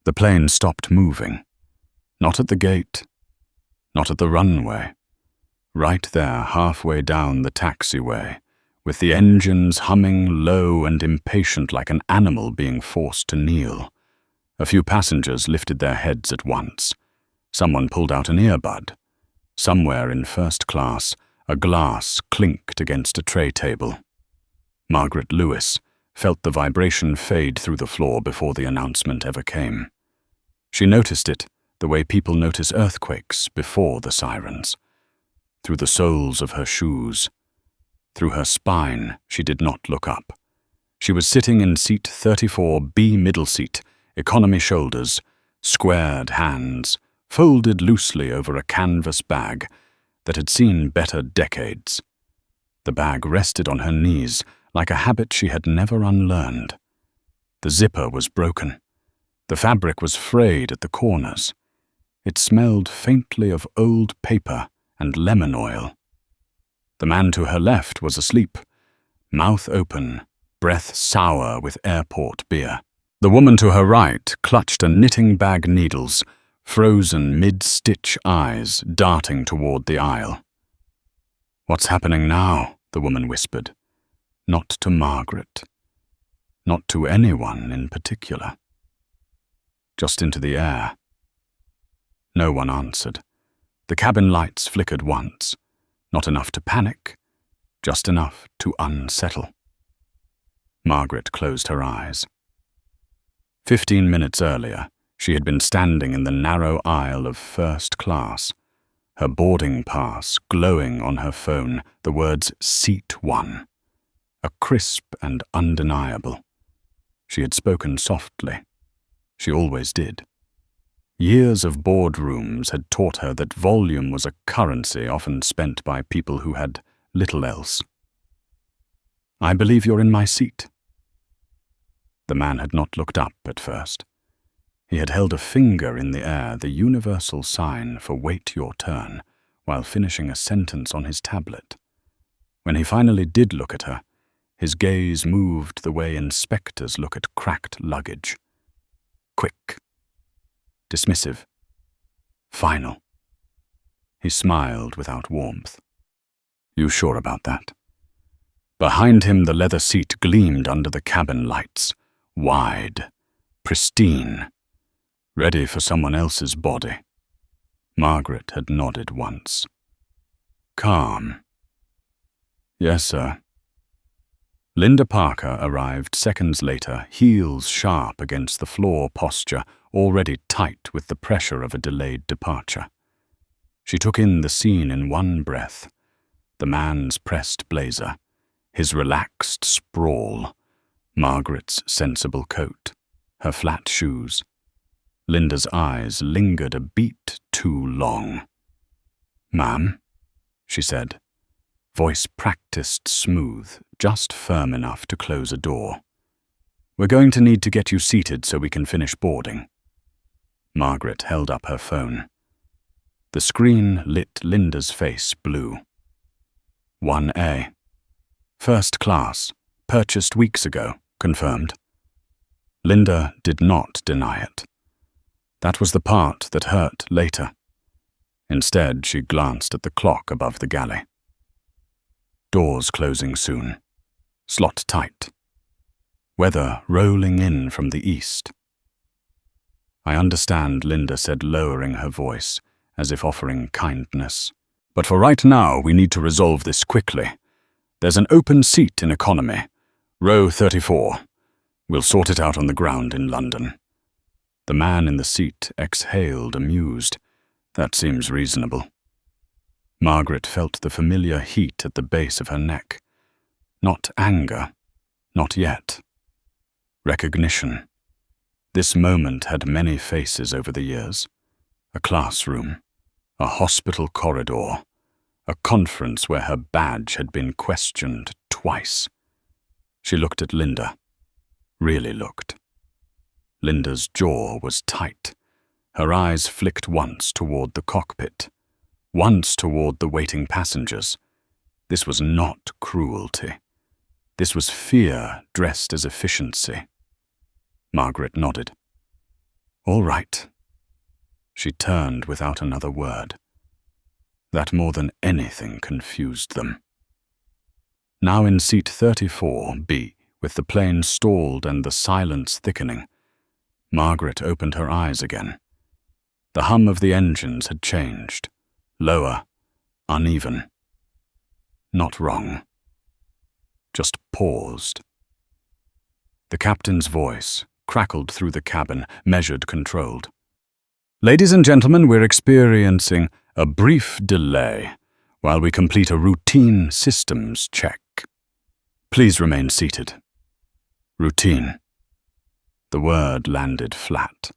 The plane stopped moving. Not at the gate, not at the runway. Right there, halfway down the taxiway, with the engines humming low and impatient like an animal being forced to kneel. A few passengers lifted their heads at once. Someone pulled out an earbud. Somewhere in first class, a glass clinked against a tray table. Margaret Lewis felt the vibration fade through the floor before the announcement ever came. She noticed it the way people notice earthquakes before the sirens. Through the soles of her shoes. Through her spine, she did not look up. She was sitting in seat 34B, middle seat, economy shoulders, squared hands, folded loosely over a canvas bag that had seen better decades. The bag rested on her knees like a habit she had never unlearned. The zipper was broken. The fabric was frayed at the corners. It smelled faintly of old paper and lemon oil. The man to her left was asleep, mouth open, breath sour with airport beer. The woman to her right clutched a knitting bag needles, frozen mid-stitch eyes darting toward the aisle. "What's happening now?" the woman whispered. Not to Margaret. Not to anyone in particular. Just into the air. No one answered. The cabin lights flickered once. Not enough to panic, just enough to unsettle. Margaret closed her eyes. 15 minutes earlier, she had been standing in the narrow aisle of first class, her boarding pass glowing on her phone, the words "Seat 1." A crisp and undeniable. She had spoken softly. She always did. Years of boardrooms had taught her that volume was a currency often spent by people who had little else. "I believe you're in my seat." The man had not looked up at first. He had held a finger in the air, the universal sign for "wait your turn," while finishing a sentence on his tablet. When he finally did look at her, his gaze moved the way inspectors look at cracked luggage. Quick. Dismissive. Final. He smiled without warmth. "You sure about that?" Behind him, the leather seat gleamed under the cabin lights. Wide. Pristine. Ready for someone else's body. Margaret had nodded once. Calm. "Yes, sir." Linda Parker arrived seconds later, heels sharp against the floor posture, already tight with the pressure of a delayed departure. She took in the scene in one breath. The man's pressed blazer, his relaxed sprawl, Margaret's sensible coat, her flat shoes. Linda's eyes lingered a beat too long. "Ma'am," she said, voice practiced smooth, just firm enough to close a door. "We're going to need to get you seated so we can finish boarding." Margaret held up her phone. The screen lit Linda's face blue. 1A. First class, purchased weeks ago, confirmed. Linda did not deny it. That was the part that hurt later. Instead, she glanced at the clock above the galley. Doors closing soon. Slot tight. Weather rolling in from the east. "I understand," Linda said, lowering her voice, as if offering kindness. "But for right now, we need to resolve this quickly. There's an open seat in economy. Row 34. We'll sort it out on the ground in London." The man in the seat exhaled, amused. "That seems reasonable." Margaret felt the familiar heat at the base of her neck. Not anger. Not yet. Recognition. This moment had many faces over the years. A classroom. A hospital corridor. A conference where her badge had been questioned twice. She looked at Linda. Really looked. Linda's jaw was tight. Her eyes flicked once toward the cockpit. Once toward the waiting passengers. This was not cruelty. This was fear dressed as efficiency. Margaret nodded. All right. She turned without another word. That more than anything confused them. Now in seat 34B, with the plane stalled and the silence thickening, Margaret opened her eyes again. The hum of the engines had changed. Lower, uneven. Not wrong. Just paused. The captain's voice crackled through the cabin, measured, controlled. Ladies and gentlemen, we're experiencing a brief delay while we complete a routine systems check. Please remain seated. Routine. The word landed flat.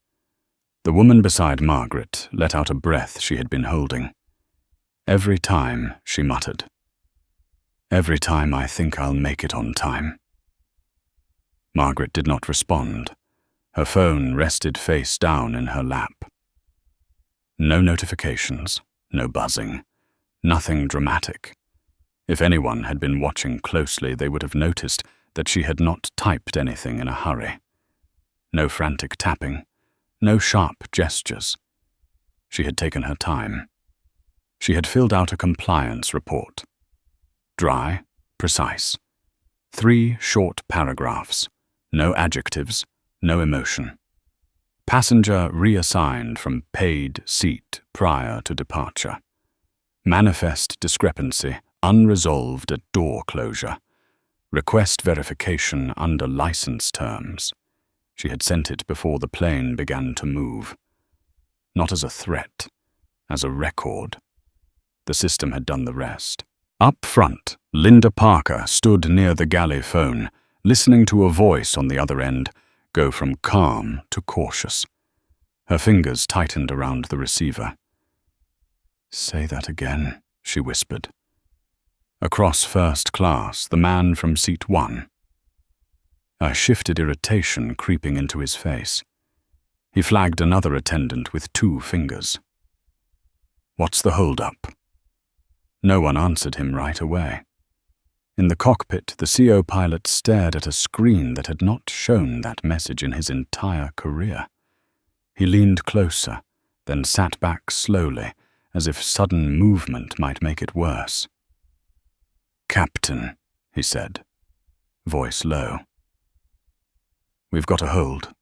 The woman beside Margaret let out a breath she had been holding. Every time, she muttered. Every time I think I'll make it on time. Margaret did not respond. Her phone rested face down in her lap. No notifications, no buzzing, nothing dramatic. If anyone had been watching closely, they would have noticed that she had not typed anything in a hurry. No frantic tapping, no sharp gestures. She had taken her time. She had filled out a compliance report. Dry, precise. 3 short paragraphs, no adjectives, no emotion. Passenger reassigned from paid seat prior to departure. Manifest discrepancy unresolved at door closure. Request verification under license terms. She had sent it before the plane began to move. Not as a threat, as a record. The system had done the rest. Up front, Linda Parker stood near the galley phone, listening to a voice on the other end go from calm to cautious. Her fingers tightened around the receiver. "Say that again," she whispered. Across first class, the man from seat 1. A shifted irritation creeping into his face. He flagged another attendant with 2 fingers. "What's the hold-up?" No one answered him right away. In the cockpit, the CO pilot stared at a screen that had not shown that message in his entire career. He leaned closer, then sat back slowly, as if sudden movement might make it worse. "Captain," he said, voice low. "We've got a hold."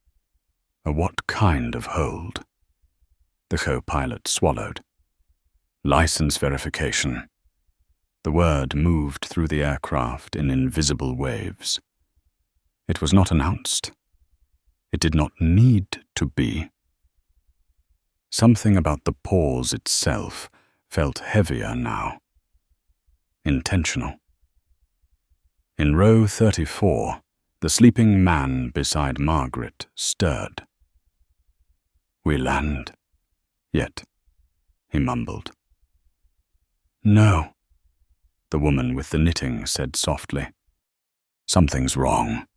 "A what kind of hold?" The co-pilot swallowed. "License verification." The word moved through the aircraft in invisible waves. It was not announced. It did not need to be. Something about the pause itself felt heavier now. Intentional. In row 34, the sleeping man beside Margaret stirred. "We land yet," he mumbled. "No," the woman with the knitting said softly. "Something's wrong."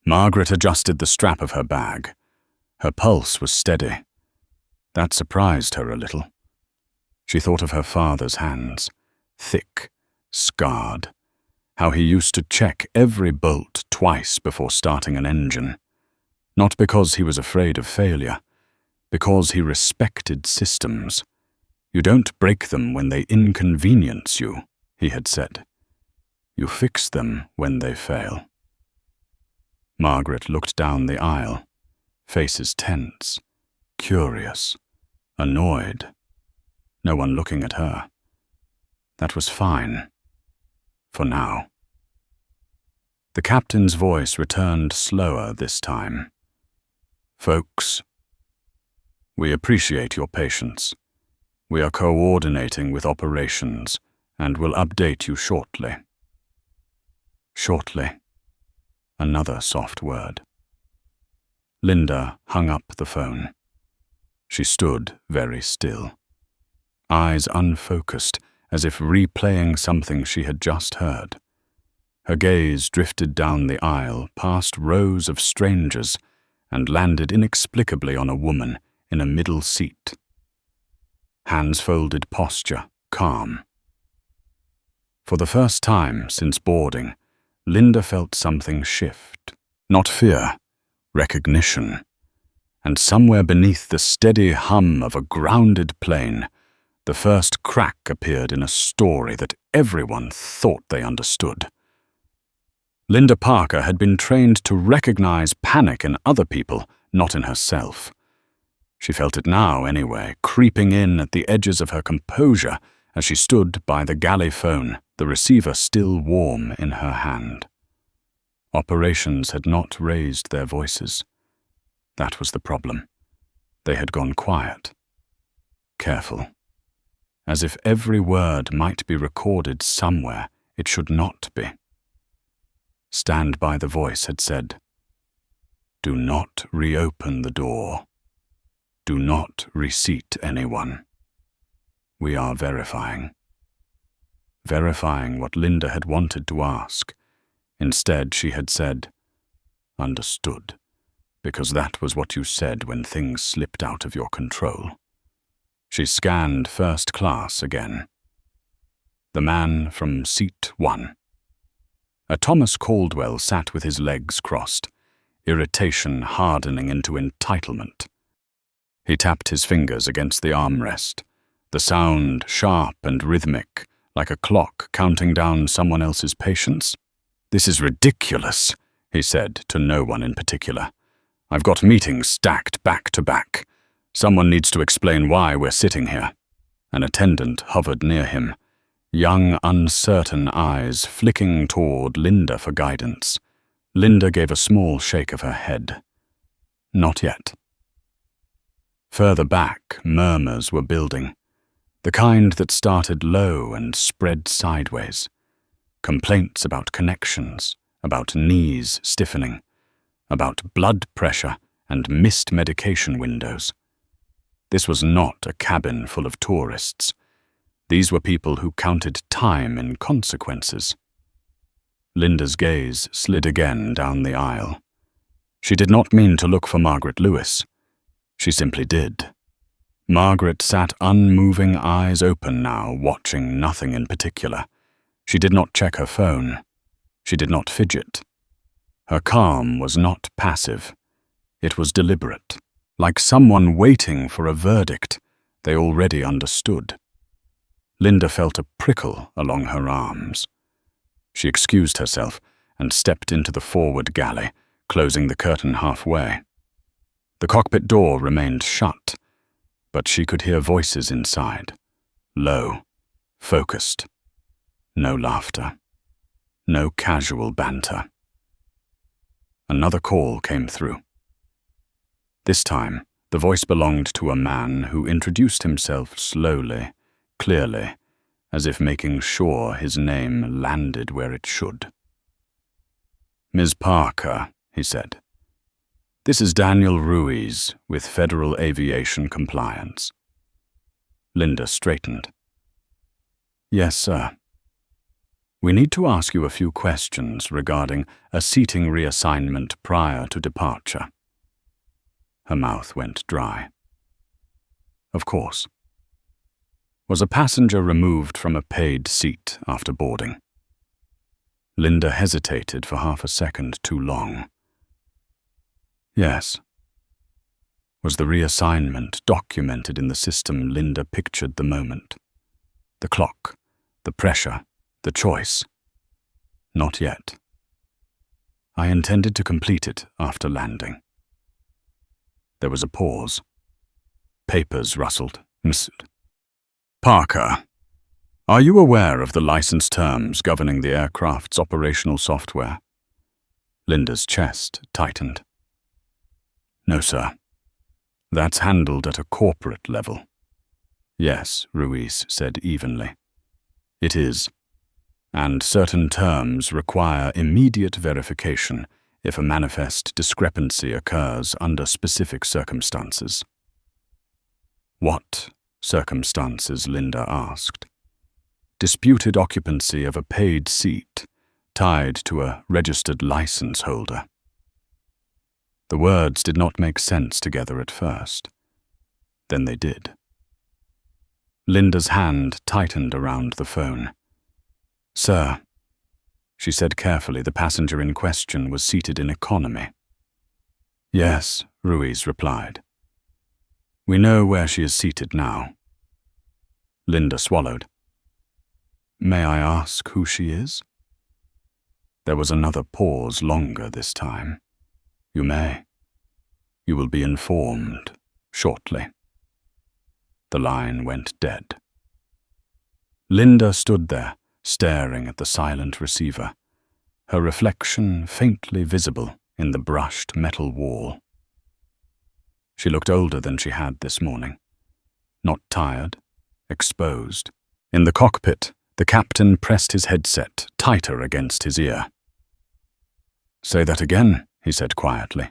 Margaret adjusted the strap of her bag. Her pulse was steady. That surprised her a little. She thought of her father's hands, thick, scarred, how he used to check every bolt twice before starting an engine. Not because he was afraid of failure, because he respected systems. "You don't break them when they inconvenience you," he had said. "You fix them when they fail." Margaret looked down the aisle, faces tense, curious, annoyed. No one looking at her. That was fine. For now. The captain's voice returned slower this time. "Folks, we appreciate your patience. We are coordinating with operations and will update you shortly." Shortly. Another soft word. Linda hung up the phone. She stood very still, eyes unfocused, as if replaying something she had just heard. Her gaze drifted down the aisle past rows of strangers and landed inexplicably on a woman in a middle seat. Hands-folded posture, calm. For the first time since boarding, Linda felt something shift. Not fear, recognition. and somewhere beneath the steady hum of a grounded plane, the first crack appeared in a story that everyone thought they understood. Linda Parker had been trained to recognize panic in other people, not in herself. She felt it now, anyway, creeping in at the edges of her composure as she stood by the galley phone, the receiver still warm in her hand. Operations had not raised their voices. That was the problem. They had gone quiet. Careful. As if every word might be recorded somewhere, it should not be. Stand by the voice had said, "Do not reopen the door. Do not reseat anyone. We are verifying." Verifying what Linda had wanted to ask. Instead, she had said, "Understood, because that was what you said when things slipped out of your control." She scanned first class again. The man from seat 1. A Thomas Caldwell sat with his legs crossed, irritation hardening into entitlement. He tapped his fingers against the armrest, the sound sharp and rhythmic, like a clock counting down someone else's patience. "This is ridiculous," he said to no one in particular. "I've got meetings stacked back to back. Someone needs to explain why we're sitting here." An attendant hovered near him, young, uncertain eyes flicking toward Linda for guidance. Linda gave a small shake of her head. Not yet. Further back, murmurs were building, the kind that started low and spread sideways. Complaints about connections, about knees stiffening, about blood pressure and missed medication windows. This was not a cabin full of tourists. These were people who counted time in consequences. Linda's gaze slid again down the aisle. She did not mean to look for Margaret Lewis. She simply did. Margaret sat unmoving, eyes open now, watching nothing in particular. She did not check her phone. She did not fidget. Her calm was not passive. It was deliberate, like someone waiting for a verdict they already understood. Linda felt a prickle along her arms. She excused herself and stepped into the forward galley, closing the curtain halfway. The cockpit door remained shut, but she could hear voices inside, low, focused. No laughter. No casual banter. Another call came through. This time, the voice belonged to a man who introduced himself slowly, clearly, as if making sure his name landed where it should. "Ms. Parker," he said. "This is Daniel Ruiz with Federal Aviation Compliance." Linda straightened. "Yes, sir. We need to ask you a few questions regarding a seating reassignment prior to departure." Her mouth went dry. "Of course." Was a passenger removed from a paid seat after boarding? Linda hesitated for half a second too long. "Yes." Was the reassignment documented in the system Linda pictured the moment? The clock, the pressure, the choice? Not yet. "I intended to complete it after landing." There was a pause. Papers rustled. "Ms. Parker, are you aware of the license terms governing the aircraft's operational software?" Linda's chest tightened. "No, sir. That's handled at a corporate level." "Yes," Ruiz said evenly. "It is. And certain terms require immediate verification if a manifest discrepancy occurs under specific circumstances." "What circumstances?" Linda asked. "Disputed occupancy of a paid seat tied to a registered license holder." The words did not make sense together at first. Then they did. Linda's hand tightened around the phone. "Sir," she said carefully, the passenger in question was seated in economy. "Yes," Ruiz replied. We know where she is seated now. Linda swallowed. May I ask who she is? There was another pause, longer this time. You may. You will be informed shortly. The line went dead. Linda stood there, staring at the silent receiver, her reflection faintly visible in the brushed metal wall. She looked older than she had this morning. Not tired, exposed. In the cockpit, the captain pressed his headset tighter against his ear. Say that again, he said quietly.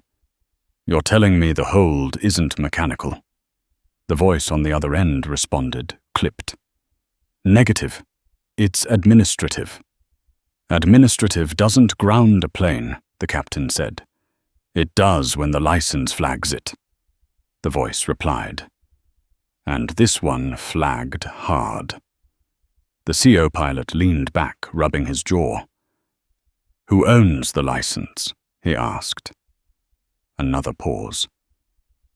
You're telling me the hold isn't mechanical. The voice on the other end responded, clipped. Negative. It's administrative. Administrative doesn't ground a plane, the captain said. It does when the license flags it. The voice replied. And this one flagged hard. The CO pilot leaned back, rubbing his jaw. Who owns the license? He asked. Another pause.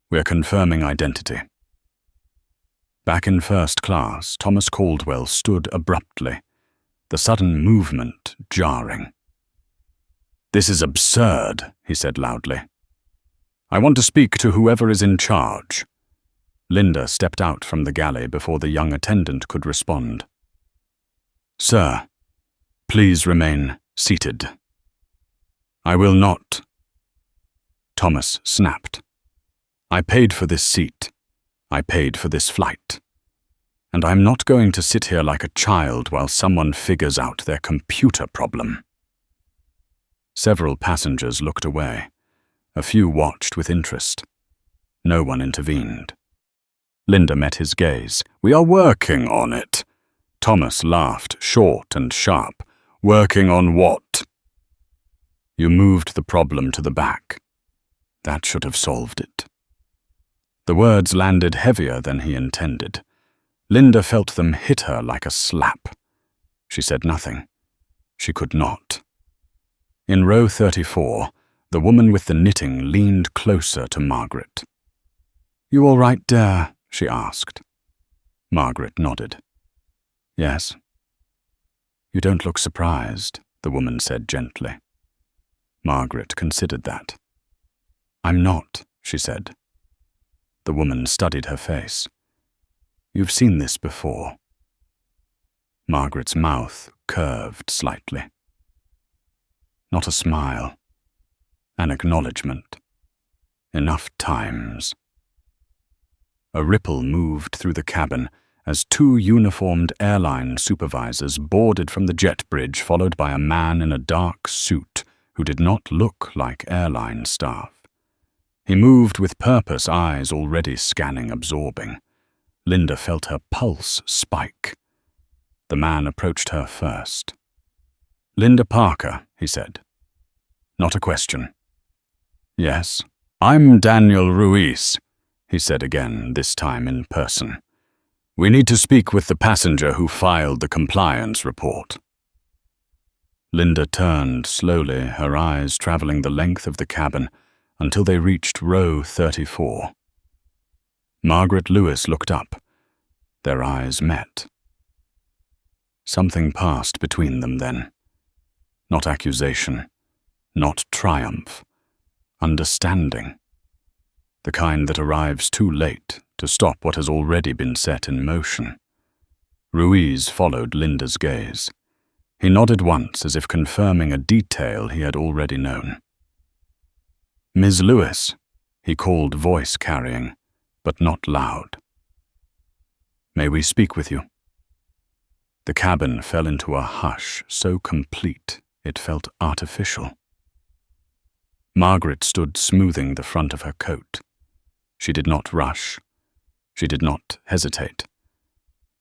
We're confirming identity. Back in first class, Thomas Caldwell stood abruptly, the sudden movement jarring. This is absurd, he said loudly. I want to speak to whoever is in charge. Linda stepped out from the galley before the young attendant could respond. Sir, please remain seated. I will not. Thomas snapped. I paid for this seat. I paid for this flight. And I'm not going to sit here like a child while someone figures out their computer problem. Several passengers looked away. A few watched with interest. No one intervened. Linda met his gaze. We are working on it. Thomas laughed, short and sharp. Working on what? You moved the problem to the back. That should have solved it. The words landed heavier than he intended. Linda felt them hit her like a slap. She said nothing. She could not. In row 34, the woman with the knitting leaned closer to Margaret. You all right there? She asked. Margaret nodded. Yes. You don't look surprised, the woman said gently. Margaret considered that. I'm not, she said. The woman studied her face. You've seen this before. Margaret's mouth curved slightly. Not a smile. An acknowledgement. Enough times. A ripple moved through the cabin as two uniformed airline supervisors boarded from the jet bridge, followed by a man in a dark suit who did not look like airline staff. He moved with purpose, eyes already scanning, absorbing. Linda felt her pulse spike. The man approached her first. Linda Parker, he said. Not a question. Yes, I'm Daniel Ruiz, he said again, this time in person. We need to speak with the passenger who filed the compliance report. Linda turned slowly, her eyes traveling the length of the cabin until they reached row 34. Margaret Lewis looked up. Their eyes met. Something passed between them then. Not accusation, not triumph, understanding. The kind that arrives too late to stop what has already been set in motion. Ruiz followed Linda's gaze. He nodded once as if confirming a detail he had already known. Ms. Lewis, he called, voice carrying, but not loud. May we speak with you? The cabin fell into a hush so complete it felt artificial. Margaret stood smoothing the front of her coat. She did not rush. She did not hesitate.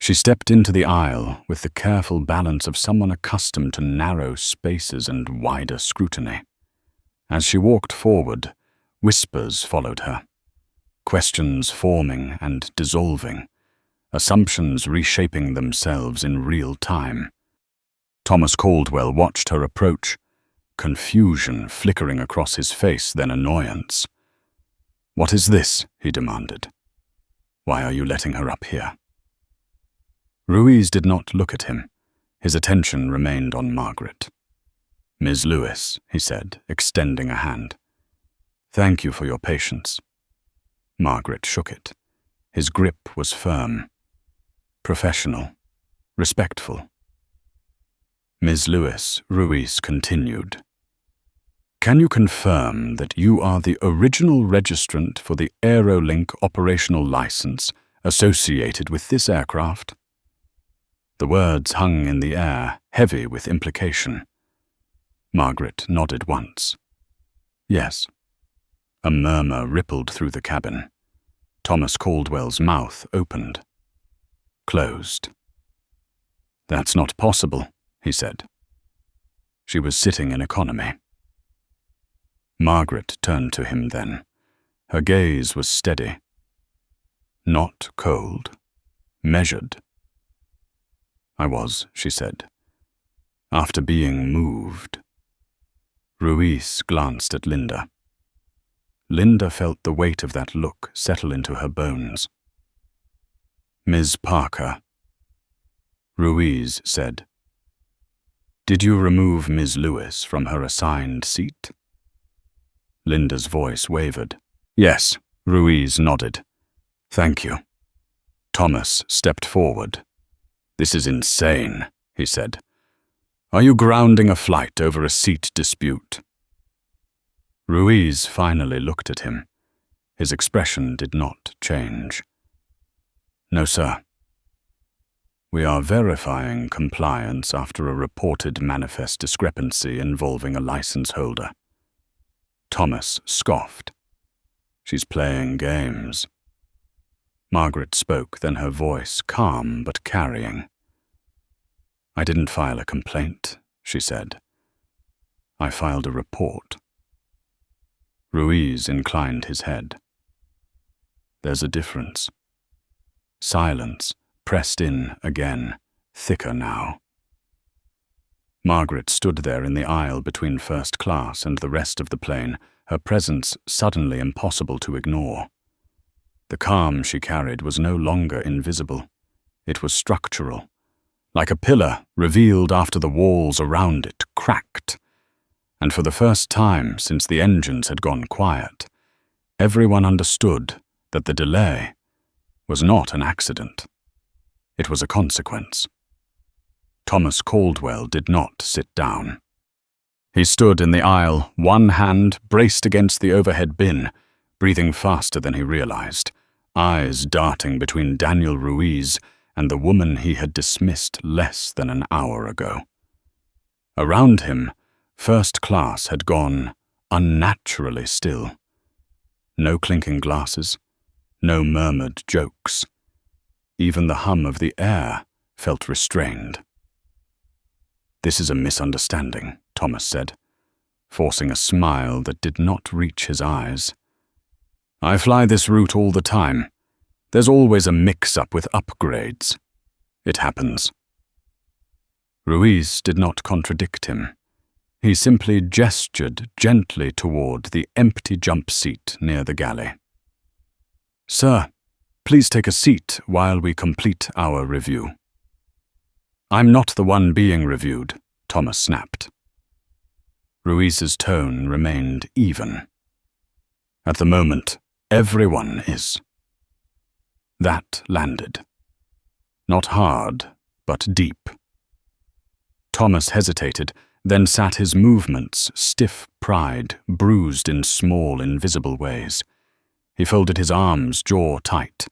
She stepped into the aisle with the careful balance of someone accustomed to narrow spaces and wider scrutiny. As she walked forward, whispers followed her, questions forming and dissolving, assumptions reshaping themselves in real time. Thomas Caldwell watched her approach, confusion flickering across his face, then annoyance. "What is this?" he demanded. "Why are you letting her up here?" Ruiz did not look at him. His attention remained on Margaret. "Ms. Lewis," he said, extending a hand. "Thank you for your patience." Margaret shook it. His grip was firm, professional, respectful. "Ms. Lewis," Ruiz continued, "can you confirm that you are the original registrant for the Aerolink operational license associated with this aircraft?" The words hung in the air, heavy with implication. Margaret nodded once. "Yes." A murmur rippled through the cabin. Thomas Caldwell's mouth opened, closed. "That's not possible," he said. She was sitting in economy. Margaret turned to him then. Her gaze was steady. Not cold, measured. "I was," she said, "after being moved." Ruiz glanced at Linda. Linda felt the weight of that look settle into her bones. "Ms. Parker," Ruiz said, "did you remove Ms. Lewis from her assigned seat?" Linda's voice wavered. "Yes," Ruiz nodded. "Thank you." Thomas stepped forward. "This is insane," he said. "Are you grounding a flight over a seat dispute?" Ruiz finally looked at him. His expression did not change. "No, sir. We are verifying compliance after a reported manifest discrepancy involving a license holder." Thomas scoffed. "She's playing games." Margaret spoke, then her voice calm but carrying. "I didn't file a complaint," she said. "I filed a report." Ruiz inclined his head. "There's a difference." Silence pressed in again, thicker now. Margaret stood there in the aisle between first class and the rest of the plane, her presence suddenly impossible to ignore. The calm she carried was no longer invisible. It was structural, like a pillar revealed after the walls around it cracked. And for the first time since the engines had gone quiet, everyone understood that the delay was not an accident. It was a consequence. Thomas Caldwell did not sit down. He stood in the aisle, one hand braced against the overhead bin, breathing faster than he realized, eyes darting between Daniel Ruiz and the woman he had dismissed less than an hour ago. Around him, first class had gone unnaturally still. No clinking glasses, no murmured jokes. Even the hum of the air felt restrained. "This is a misunderstanding," Thomas said, forcing a smile that did not reach his eyes. "I fly this route all the time. There's always a mix-up with upgrades. It happens." Ruiz did not contradict him. He simply gestured gently toward the empty jump seat near the galley. "Sir, please take a seat while we complete our review." "I'm not the one being reviewed," Thomas snapped. Ruiz's tone remained even. "At the moment, everyone is." That landed. Not hard, but deep. Thomas hesitated, then sat his movements, stiff pride, bruised in small, invisible ways. He folded his arms, jaw tight.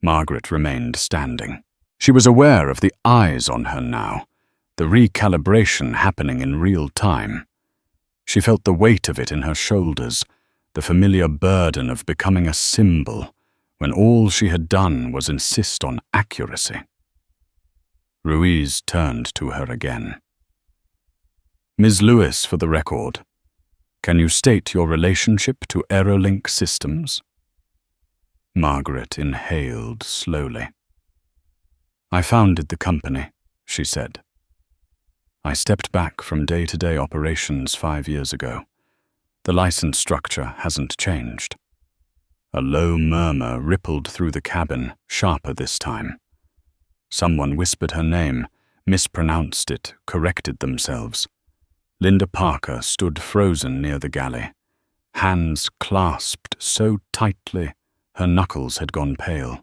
Margaret remained standing. She was aware of the eyes on her now, the recalibration happening in real time. She felt the weight of it in her shoulders, the familiar burden of becoming a symbol, when all she had done was insist on accuracy. Ruiz turned to her again. "Ms. Lewis, for the record, can you state your relationship to Aerolink Systems?" Margaret inhaled slowly. "I founded the company," she said. "I stepped back from day-to-day operations 5 years ago. The license structure hasn't changed. A low murmur rippled through the cabin, sharper this time. Someone whispered her name, mispronounced it, corrected themselves. Linda Parker stood frozen near the galley, hands clasped so tightly her knuckles had gone pale.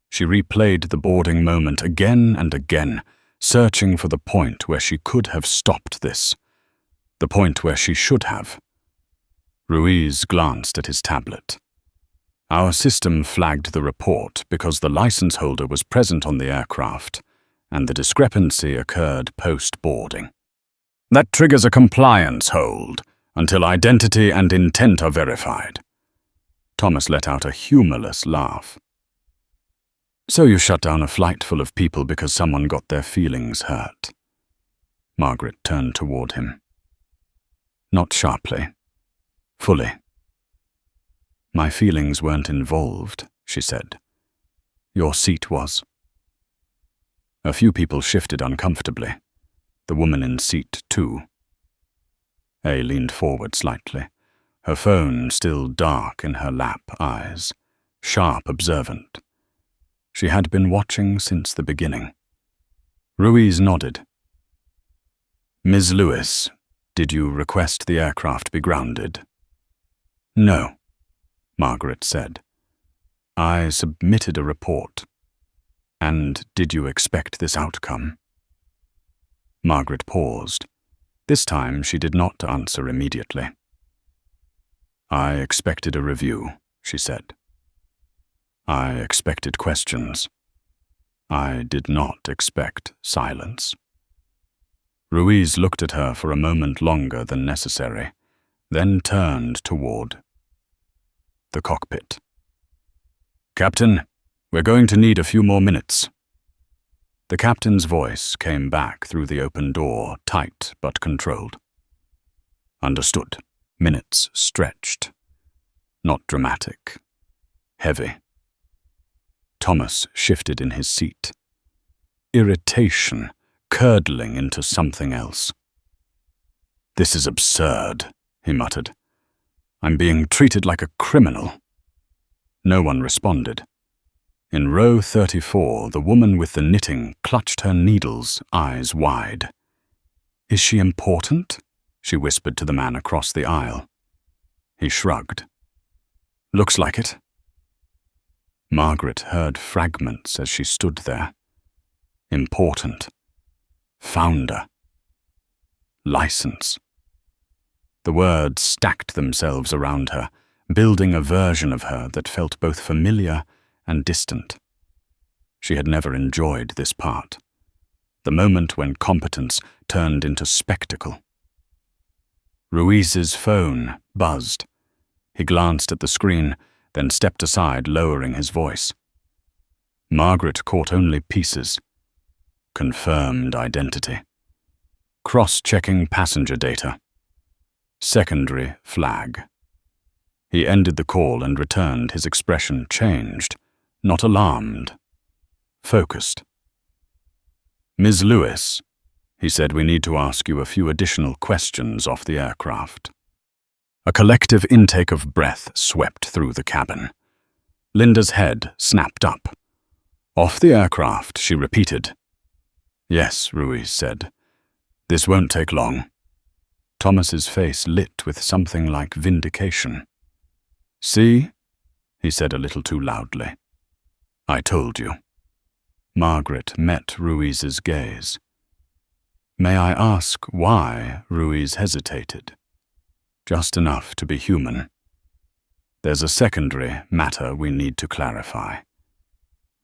She replayed the boarding moment again and again, searching for the point where she could have stopped this, the point where she should have. Ruiz glanced at his tablet. Our system flagged the report because the license holder was present on the aircraft, and the discrepancy occurred post-boarding. That triggers a compliance hold until identity and intent are verified. Thomas let out a humorless laugh. So you shut down a flight full of people because someone got their feelings hurt. Margaret turned toward him. Not sharply. Fully. My feelings weren't involved, she said. Your seat was. A few people shifted uncomfortably. The woman in seat 2. A leaned forward slightly, her phone still dark in her lap eyes, sharp observant. She had been watching since the beginning. Ruiz nodded. Ms. Lewis, did you request the aircraft be grounded? No, Margaret said. I submitted a report. And did you expect this outcome? Margaret paused. This time she did not answer immediately. I expected a review, she said. I expected questions. I did not expect silence. Ruiz looked at her for a moment longer than necessary, then turned toward the cockpit. Captain, we're going to need a few more minutes. The captain's voice came back through the open door, tight but controlled. Understood. Minutes stretched. Not dramatic. Heavy. Thomas shifted in his seat. Irritation curdling into something else. This is absurd, he muttered. I'm being treated like a criminal. No one responded. In row 34, the woman with the knitting clutched her needles, eyes wide. Is she important? She whispered to the man across the aisle. He shrugged. Looks like it. Margaret heard fragments as she stood there. Important. Founder. License. The words stacked themselves around her, building a version of her that felt both familiar and distant. She had never enjoyed this part. The moment when competence turned into spectacle. Ruiz's phone buzzed. He glanced at the screen, then stepped aside, lowering his voice. Margaret caught only pieces. Confirmed identity. Cross-checking passenger data. Secondary flag. He ended the call and returned, his expression changed, not alarmed. Focused. Ms. Lewis, he said, we need to ask you a few additional questions off the aircraft. A collective intake of breath swept through the cabin. Linda's head snapped up. Off the aircraft, she repeated. Yes, Ruiz said. This won't take long. Thomas's face lit with something like vindication. See? He said a little too loudly. I told you. Margaret met Ruiz's gaze. May I ask why Ruiz hesitated? Just enough to be human. There's a secondary matter we need to clarify.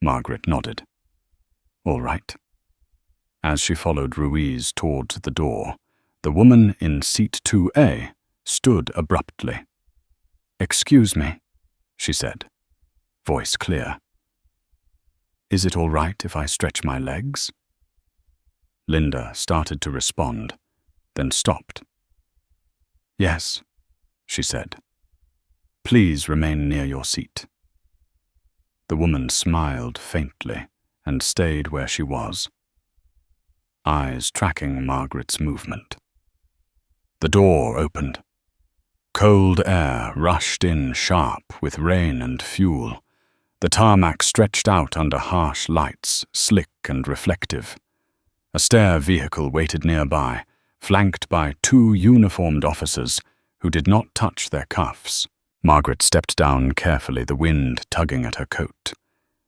Margaret nodded. All right. As she followed Ruiz toward the door, the woman in seat 2A stood abruptly. Excuse me, she said, voice clear. Is it all right if I stretch my legs? Linda started to respond, then stopped. Yes, she said. Please remain near your seat. The woman smiled faintly and stayed where she was, eyes tracking Margaret's movement. The door opened. Cold air rushed in sharp with rain and fuel. The tarmac stretched out under harsh lights, slick and reflective. A stair vehicle waited nearby, flanked by 2 uniformed officers who did not touch their cuffs. Margaret stepped down carefully, the wind tugging at her coat.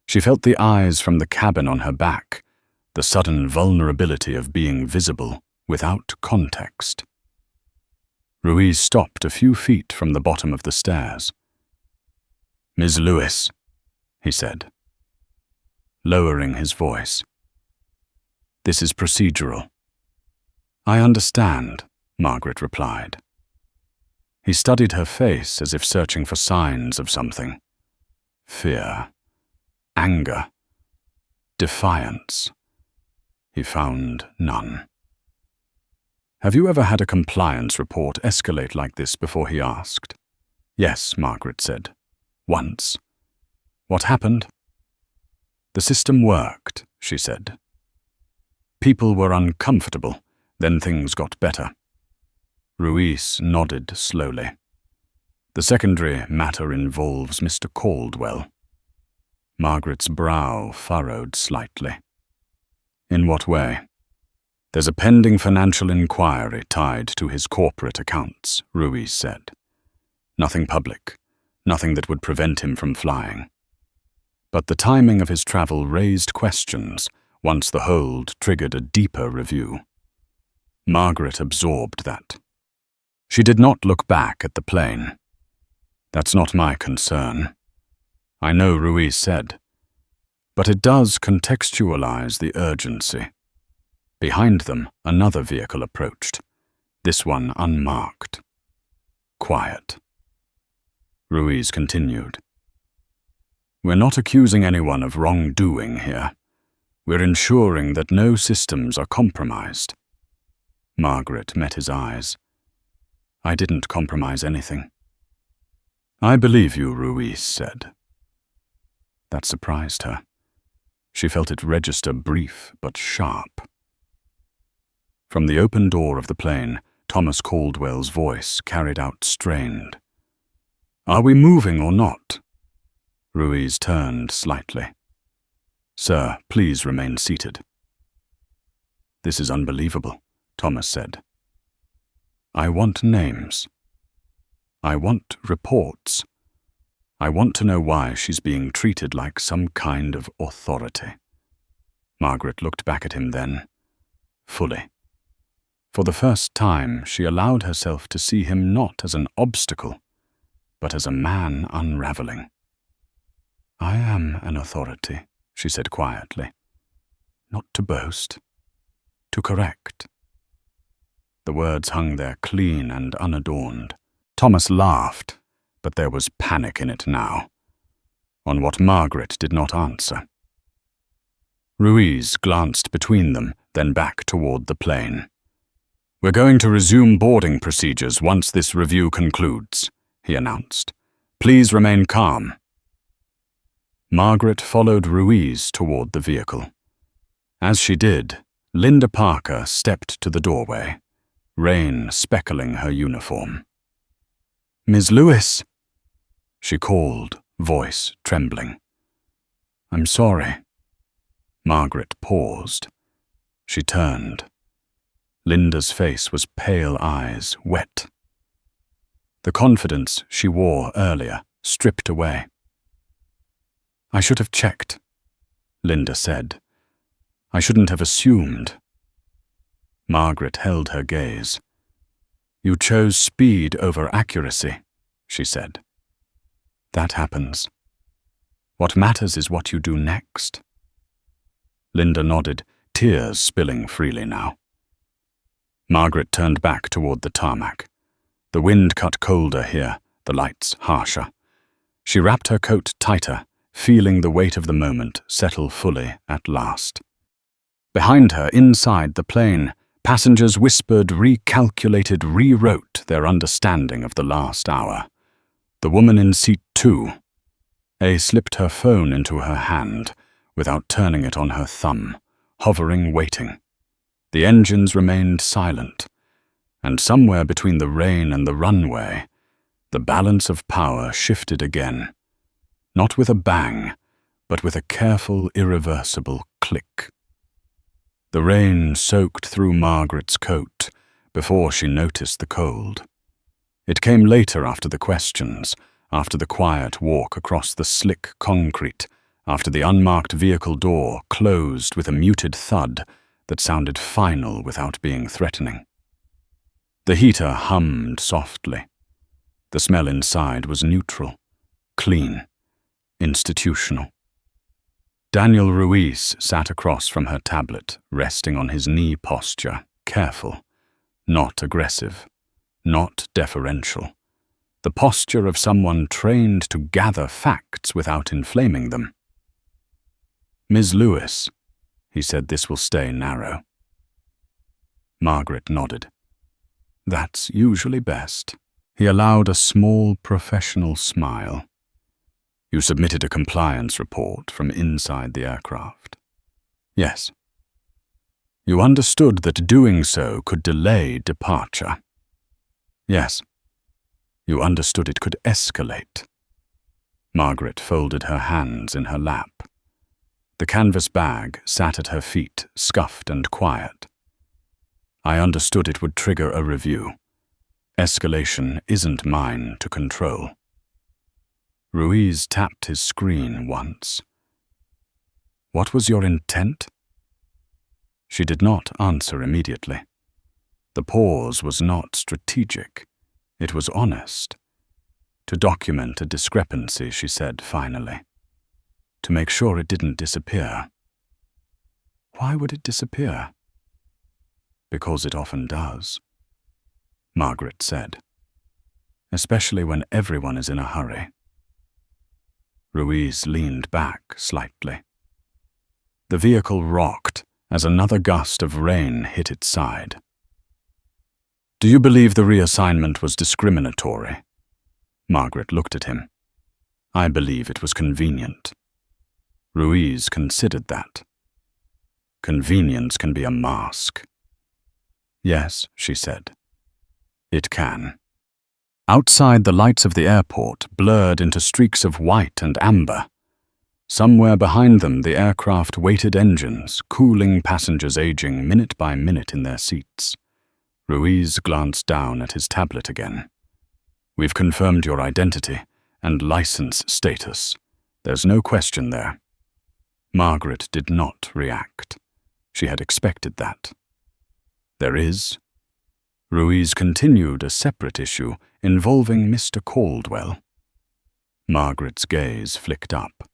She felt the eyes from the cabin on her back, the sudden vulnerability of being visible without context. Ruiz stopped a few feet from the bottom of the stairs. "Ms. Lewis," he said, lowering his voice. "This is procedural." "I understand," Margaret replied. He studied her face as if searching for signs of something. Fear, anger, defiance. He found none. "Have you ever had a compliance report escalate like this before?" he asked. "Yes," Margaret said. "Once." "What happened?" "The system worked," she said. "People were uncomfortable, then things got better." Ruiz nodded slowly. "The secondary matter involves Mr. Caldwell." Margaret's brow furrowed slightly. "In what way?" "There's a pending financial inquiry tied to his corporate accounts," Ruiz said. "Nothing public, nothing that would prevent him from flying. But the timing of his travel raised questions once the hold triggered a deeper review." Margaret absorbed that. She did not look back at the plane. "That's not my concern." "I know," Ruiz said, "but it does contextualize the urgency." Behind them, another vehicle approached, this one unmarked. Quiet. Ruiz continued. "We're not accusing anyone of wrongdoing here. We're ensuring that no systems are compromised." Margaret met his eyes. "I didn't compromise anything." "I believe you," Ruiz said. That surprised her. She felt it register brief but sharp. From the open door of the plane, Thomas Caldwell's voice carried out strained. "Are we moving or not?" Ruiz turned slightly. "Sir, please remain seated." "This is unbelievable," Thomas said. "I want names. I want reports. I want to know why she's being treated like some kind of authority." Margaret looked back at him then, fully. For the first time, she allowed herself to see him not as an obstacle, but as a man unraveling. "I am an authority," she said quietly. "Not to boast, to correct." The words hung there clean and unadorned. Thomas laughed, but there was panic in it now, on what Margaret did not answer. Ruiz glanced between them, then back toward the plane. "We're going to resume boarding procedures once this review concludes," he announced. "Please remain calm." Margaret followed Ruiz toward the vehicle. As she did, Linda Parker stepped to the doorway, rain speckling her uniform. "Ms. Lewis," she called, voice trembling. "I'm sorry." Margaret paused. She turned. Linda's face was pale eyes, wet. The confidence she wore earlier stripped away. "I should have checked," Linda said. "I shouldn't have assumed." Margaret held her gaze. "You chose speed over accuracy," she said. "That happens. What matters is what you do next." Linda nodded, tears spilling freely now. Margaret turned back toward the tarmac. The wind cut colder here, the lights harsher. She wrapped her coat tighter, feeling the weight of the moment settle fully at last. Behind her, inside the plane, passengers whispered, recalculated, rewrote their understanding of the last hour. The woman in seat 2. A slipped her phone into her hand, without turning it on her thumb, hovering, waiting. The engines remained silent, and somewhere between the rain and the runway, The balance of power shifted again, not with a bang, but with a careful, irreversible click. The rain soaked through Margaret's coat before she noticed the cold. It came later, after the questions, after the quiet walk across the slick concrete, after the unmarked vehicle door closed with a muted thud that sounded final without being threatening. The heater hummed softly. The smell inside was neutral, clean, institutional. Daniel Ruiz sat across from her tablet, resting on his knee posture, careful, not aggressive, not deferential. The posture of someone trained to gather facts without inflaming them. "Ms. Lewis," he said, "this will stay narrow." Margaret nodded. "That's usually best." He allowed a small professional smile. "You submitted a compliance report from inside the aircraft." "Yes." "You understood that doing so could delay departure." "Yes." "You understood it could escalate." Margaret folded her hands in her lap. The canvas bag sat at her feet, scuffed and quiet. "I understood it would trigger a review. Escalation isn't mine to control." Ruiz tapped his screen once. "What was your intent?" She did not answer immediately. The pause was not strategic. It was honest. To document a discrepancy, she said finally. To make sure it didn't disappear. "Why would it disappear?" "Because it often does," Margaret said. "Especially when everyone is in a hurry." Ruiz leaned back slightly. The vehicle rocked as another gust of rain hit its side. "Do you believe the reassignment was discriminatory?" Margaret looked at him. "I believe it was convenient." Ruiz considered that. "Convenience can be a mask." "Yes," she said. "It can." Outside, the lights of the airport blurred into streaks of white and amber. Somewhere behind them, the aircraft waited engines, cooling passengers aging minute by minute in their seats. Ruiz glanced down at his tablet again. "We've confirmed your identity and license status. There's no question there." Margaret did not react. She had expected that. "There is." Ruiz continued a separate issue involving Mr. Caldwell. Margaret's gaze flicked up.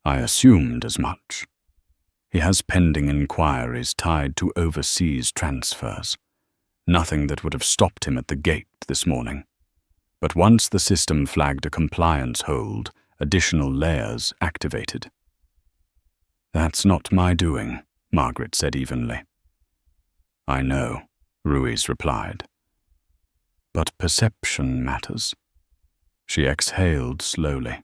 "I assumed as much. He has pending inquiries tied to overseas transfers. Nothing that would have stopped him at the gate this morning. But once the system flagged a compliance hold, additional layers activated." "That's not my doing," Margaret said evenly. "I know," Ruiz replied. "But perception matters." She exhaled slowly.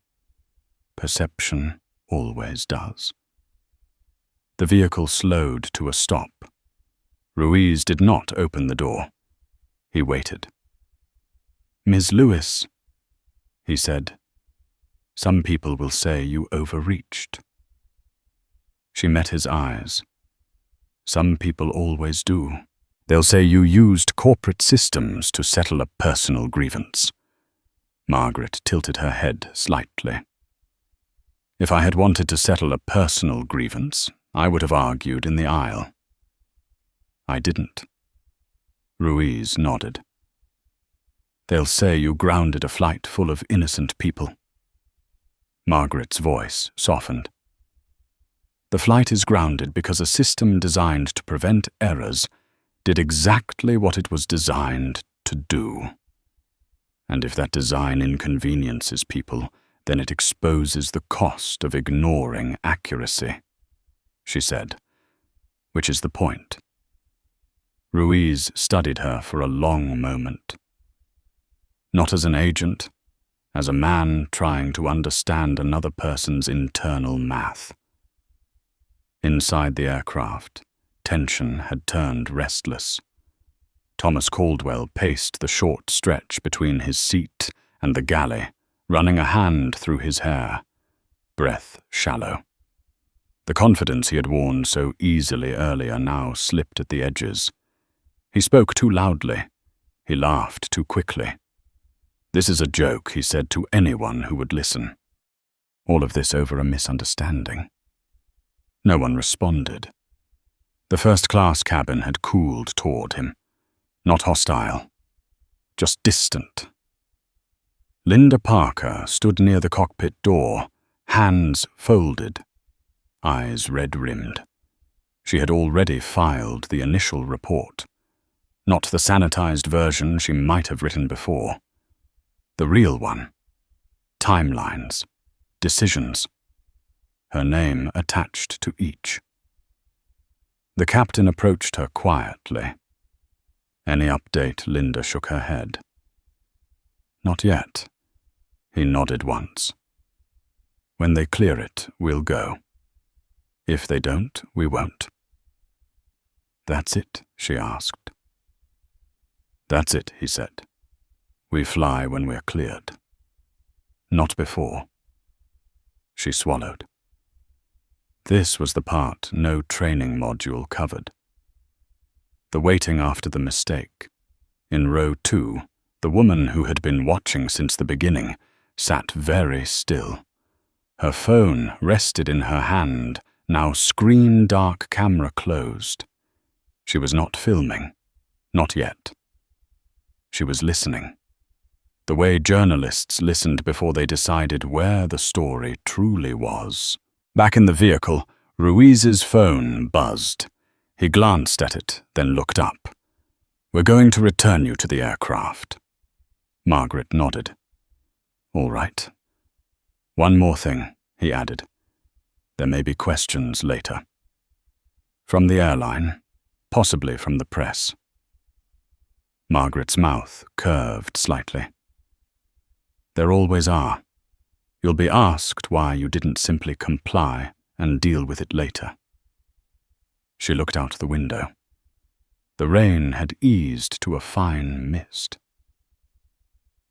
"Perception always does." The vehicle slowed to a stop. Ruiz did not open the door. He waited. "Ms. Lewis," he said, "some people will say you overreached." She met his eyes. "Some people always do. They'll say you used corporate systems to settle a personal grievance." Margaret tilted her head slightly. "If I had wanted to settle a personal grievance, I would have argued in the aisle." "I didn't." Ruiz nodded. "They'll say you grounded a flight full of innocent people." Margaret's voice softened. "The flight is grounded because a system designed to prevent errors did exactly what it was designed to do. And if that design inconveniences people, then it exposes the cost of ignoring accuracy," she said, "which is the point." Ruiz studied her for a long moment. Not as an agent, as a man trying to understand another person's internal math. Inside the aircraft, tension had turned restless. Thomas Caldwell paced the short stretch between his seat and the galley, running a hand through his hair, breath shallow. The confidence he had worn so easily earlier now slipped at the edges. He spoke too loudly. He laughed too quickly. "This is a joke," he said to anyone who would listen. All of this over a misunderstanding. No one responded. The first-class cabin had cooled toward him. Not hostile, just distant. Linda Parker stood near the cockpit door, hands folded, eyes red-rimmed. She had already filed the initial report. Not the sanitized version she might have written before. The real one. Timelines. Decisions. Her name attached to each. The captain approached her quietly. "Any update?" Linda shook her head. "Not yet." He nodded once. "When they clear it, we'll go. If they don't, we won't." "That's it?" she asked. "That's it," he said. "We fly when we're cleared. Not before." She swallowed. This was the part no training module covered. The waiting after the mistake. In row 2, the woman who had been watching since the beginning sat very still. Her phone rested in her hand, now screen-dark camera closed. She was not filming. Not yet. She was listening. The way journalists listened before they decided where the story truly was. Back in the vehicle, Ruiz's phone buzzed. He glanced at it, then looked up. "We're going to return you to the aircraft." Margaret nodded. "All right." "One more thing," he added. "There may be questions later. From the airline, possibly from the press." Margaret's mouth curved slightly. "There always are. You'll be asked why you didn't simply comply and deal with it later." She looked out the window. The rain had eased to a fine mist.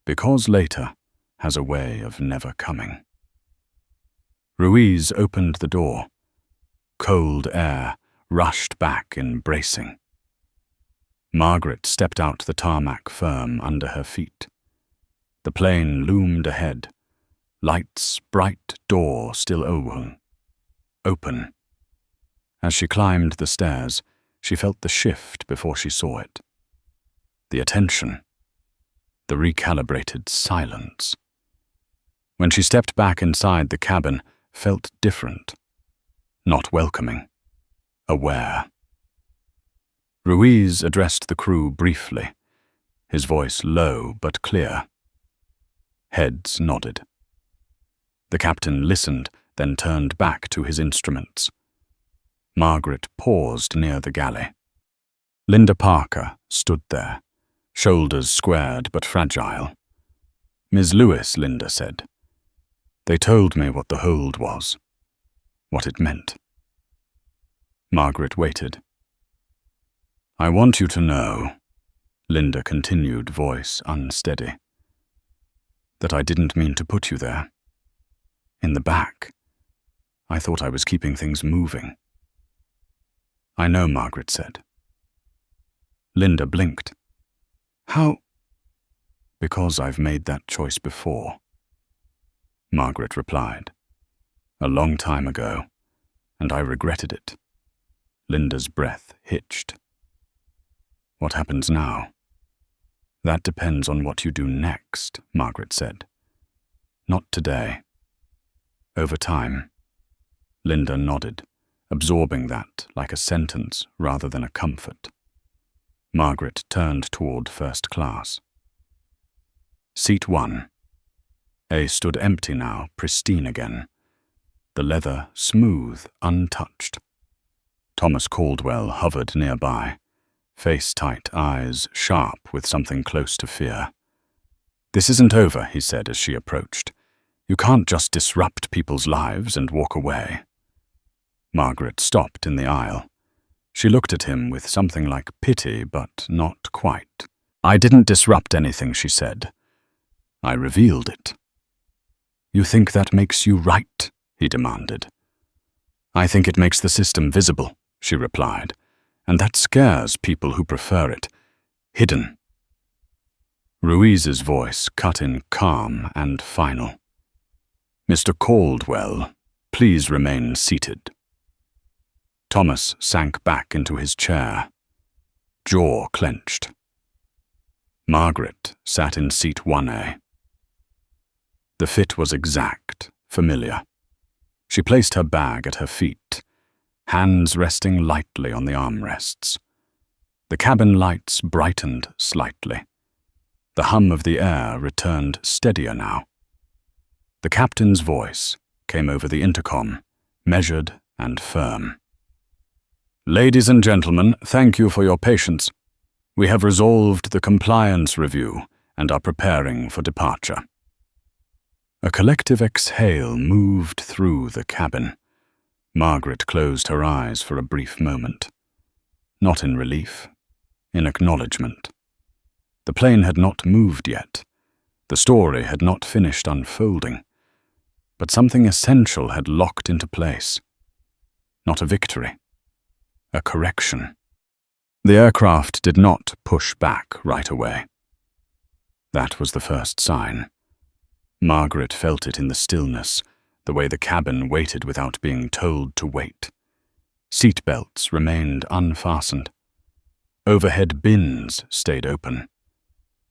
Because later has a way of never coming. Ruiz opened the door. Cold air rushed back in bracing. Margaret stepped out the tarmac firm under her feet. The plane loomed ahead. Light's bright door still open. As she climbed the stairs, she felt the shift before she saw it. The attention. The recalibrated silence. When she stepped back inside the cabin, felt different. Not welcoming. Aware. Ruiz addressed the crew briefly, his voice low but clear. Heads nodded. The captain listened, then turned back to his instruments. Margaret paused near the galley. Linda Parker stood there, shoulders squared but fragile. "Ms. Lewis," Linda said. "They told me what the hold was, what it meant." Margaret waited. "I want you to know," Linda continued, voice unsteady, "that I didn't mean to put you there. In the back. I thought I was keeping things moving." "I know," Margaret said. Linda blinked. "How?" "Because I've made that choice before," Margaret replied. "A long time ago, and I regretted it." Linda's breath hitched. "What happens now?" "That depends on what you do next," Margaret said. "Not today. Over time." Linda nodded, absorbing that like a sentence rather than a comfort. Margaret turned toward first class. Seat 1. A stood empty now, pristine again. The leather smooth, untouched. Thomas Caldwell hovered nearby, face-tight eyes sharp with something close to fear. "This isn't over," he said as she approached. "You can't just disrupt people's lives and walk away." Margaret stopped in the aisle. She looked at him with something like pity, but not quite. "I didn't disrupt anything," she said. I revealed it. You think that makes you right? He demanded. I think it makes the system visible, she replied, and that scares people who prefer it hidden. Ruiz's voice cut in calm and final. Mr. Caldwell, please remain seated. Thomas sank back into his chair, jaw clenched. Margaret sat in seat 1A. The fit was exact, familiar. She placed her bag at her feet, hands resting lightly on the armrests. The cabin lights brightened slightly. The hum of the air returned steadier now. The captain's voice came over the intercom, measured and firm. Ladies and gentlemen, thank you for your patience. We have resolved the compliance review and are preparing for departure. A collective exhale moved through the cabin. Margaret closed her eyes for a brief moment. Not in relief, in acknowledgement. The plane had not moved yet. The story had not finished unfolding. But something essential had locked into place. Not a victory. A correction. The aircraft did not push back right away. That was the first sign. Margaret felt it in the stillness, the way the cabin waited without being told to wait. Seat belts remained unfastened. Overhead bins stayed open.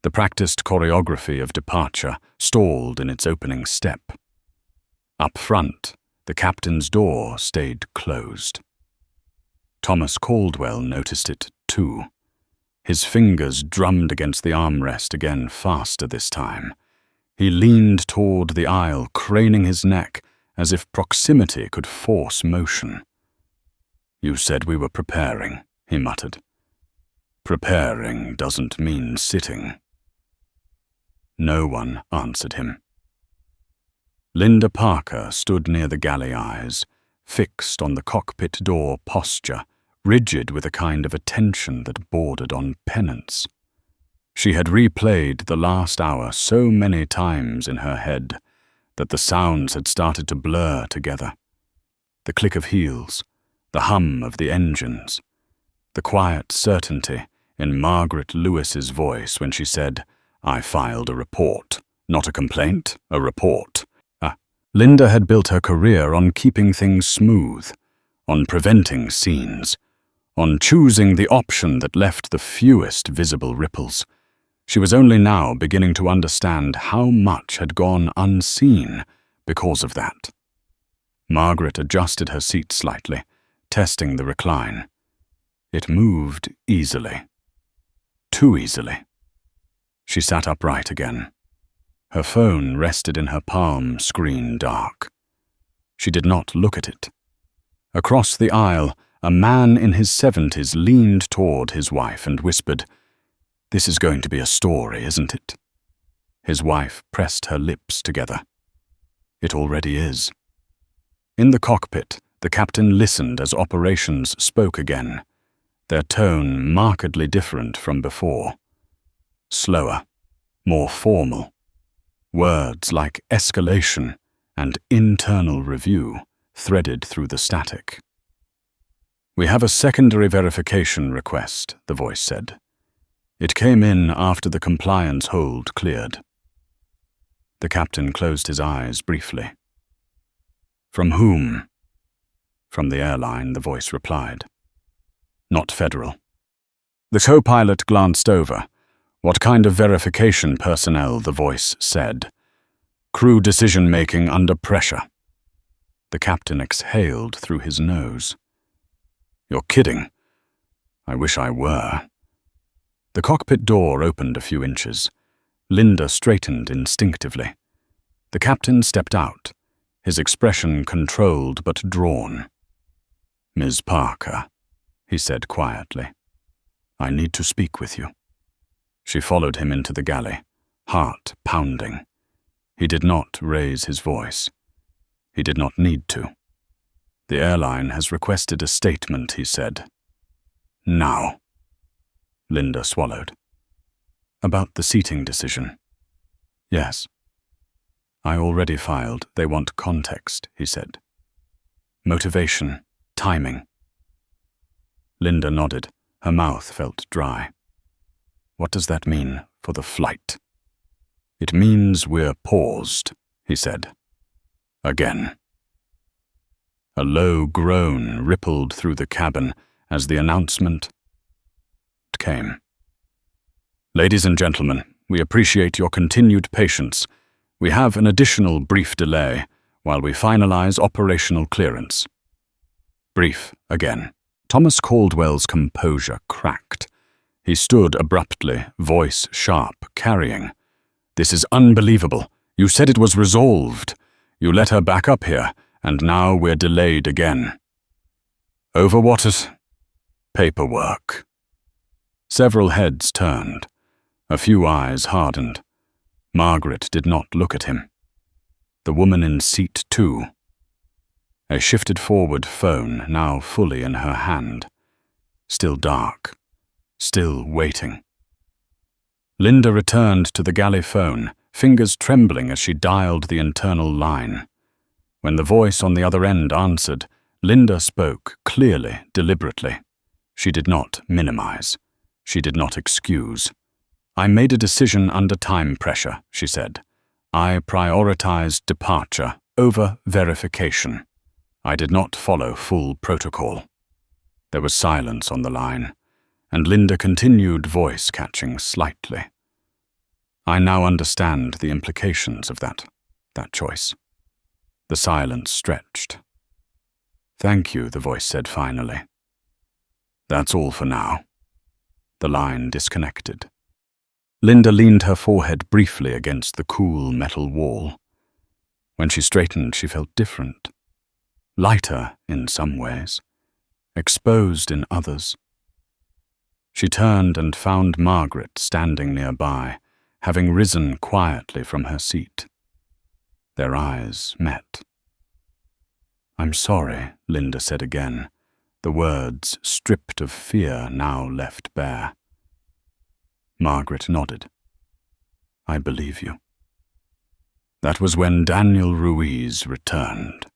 The practiced choreography of departure stalled in its opening step. Up front, the captain's door stayed closed. Thomas Caldwell noticed it too. His fingers drummed against the armrest again, faster this time. He leaned toward the aisle, craning his neck, as if proximity could force motion. You said we were preparing, he muttered. Preparing doesn't mean sitting. No one answered him. Linda Parker stood near the galley eyes, fixed on the cockpit door posture, rigid with a kind of attention that bordered on penance. She had replayed the last hour so many times in her head that the sounds had started to blur together. The click of heels, the hum of the engines, the quiet certainty in Margaret Lewis's voice when she said, I filed a report. Not a complaint, a report. Linda had built her career on keeping things smooth, on preventing scenes, on choosing the option that left the fewest visible ripples. She was only now beginning to understand how much had gone unseen because of that. Margaret adjusted her seat slightly, testing the recline. It moved easily. Too easily. She sat upright again. Her phone rested in her palm, screen dark. She did not look at it. Across the aisle, a man in his 70s leaned toward his wife and whispered, This is going to be a story, isn't it? His wife pressed her lips together. It already is. In the cockpit, the captain listened as operations spoke again, their tone markedly different from before. Slower, more formal. Words like escalation and internal review threaded through the static. We have a secondary verification request, the voice said. It came in after the compliance hold cleared. The captain closed his eyes briefly. From whom? From the airline, the voice replied. Not federal. The co-pilot glanced over. What kind of verification personnel, the voice said. Crew decision-making under pressure. The captain exhaled through his nose. You're kidding. I wish I were. The cockpit door opened a few inches. Linda straightened instinctively. The captain stepped out, his expression controlled but drawn. Ms. Parker, he said quietly, I need to speak with you. She followed him into the galley, heart pounding. He did not raise his voice. He did not need to. The airline has requested a statement, he said. Now. Linda swallowed. About the seating decision. Yes. I already filed. They want context, he said. Motivation, timing. Linda nodded. Her mouth felt dry. What does that mean for the flight? It means we're paused, he said. Again. A low groan rippled through the cabin as the announcement came. Ladies and gentlemen, we appreciate your continued patience. We have an additional brief delay while we finalize operational clearance. Brief again. Thomas Caldwell's composure cracked. He stood abruptly, voice sharp, carrying. This is unbelievable. You said it was resolved. You let her back up here, and now we're delayed again. Over what? Paperwork. Several heads turned. A few eyes hardened. Margaret did not look at him. The woman in seat 2. A shifted forward phone now fully in her hand. Still dark. Still waiting. Linda returned to the galley phone, fingers trembling as she dialed the internal line. When the voice on the other end answered, Linda spoke clearly, deliberately. She did not minimize. She did not excuse. I made a decision under time pressure, she said. I prioritized departure over verification. I did not follow full protocol. There was silence on the line, and Linda continued, voice catching slightly. I now understand the implications of that choice. The silence stretched. Thank you, the voice said finally. That's all for now. The line disconnected. Linda leaned her forehead briefly against the cool metal wall. When she straightened, she felt different. Lighter in some ways, exposed in others. She turned and found Margaret standing nearby, having risen quietly from her seat. Their eyes met. I'm sorry, Linda said again, the words stripped of fear now left bare. Margaret nodded. I believe you. That was when Daniel Ruiz returned.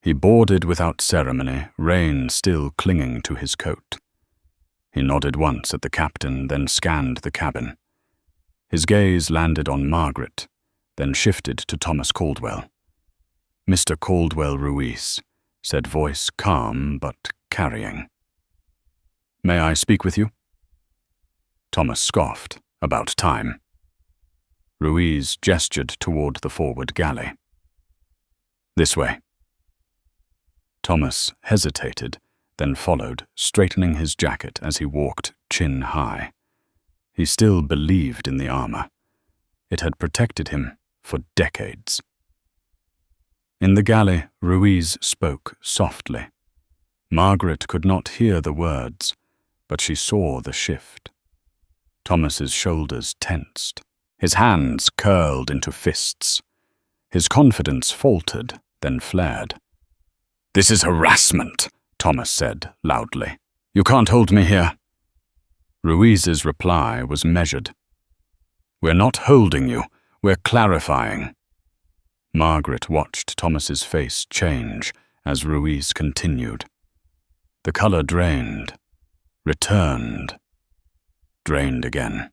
He boarded without ceremony, rain still clinging to his coat. He nodded once at the captain, then scanned the cabin. His gaze landed on Margaret, then shifted to Thomas Caldwell. Mr. Caldwell Ruiz, said voice calm but carrying. May I speak with you? Thomas scoffed. About time. Ruiz gestured toward the forward galley. This way. Thomas hesitated, then followed, straightening his jacket as he walked chin high. He still believed in the armor. It had protected him for decades. In the galley, Ruiz spoke softly. Margaret could not hear the words, but she saw the shift. Thomas's shoulders tensed. His hands curled into fists. His confidence faltered, then flared. This is harassment, Thomas said loudly. You can't hold me here. Ruiz's reply was measured. We're not holding you. We're clarifying. Margaret watched Thomas's face change as Ruiz continued. The color drained, returned, drained again.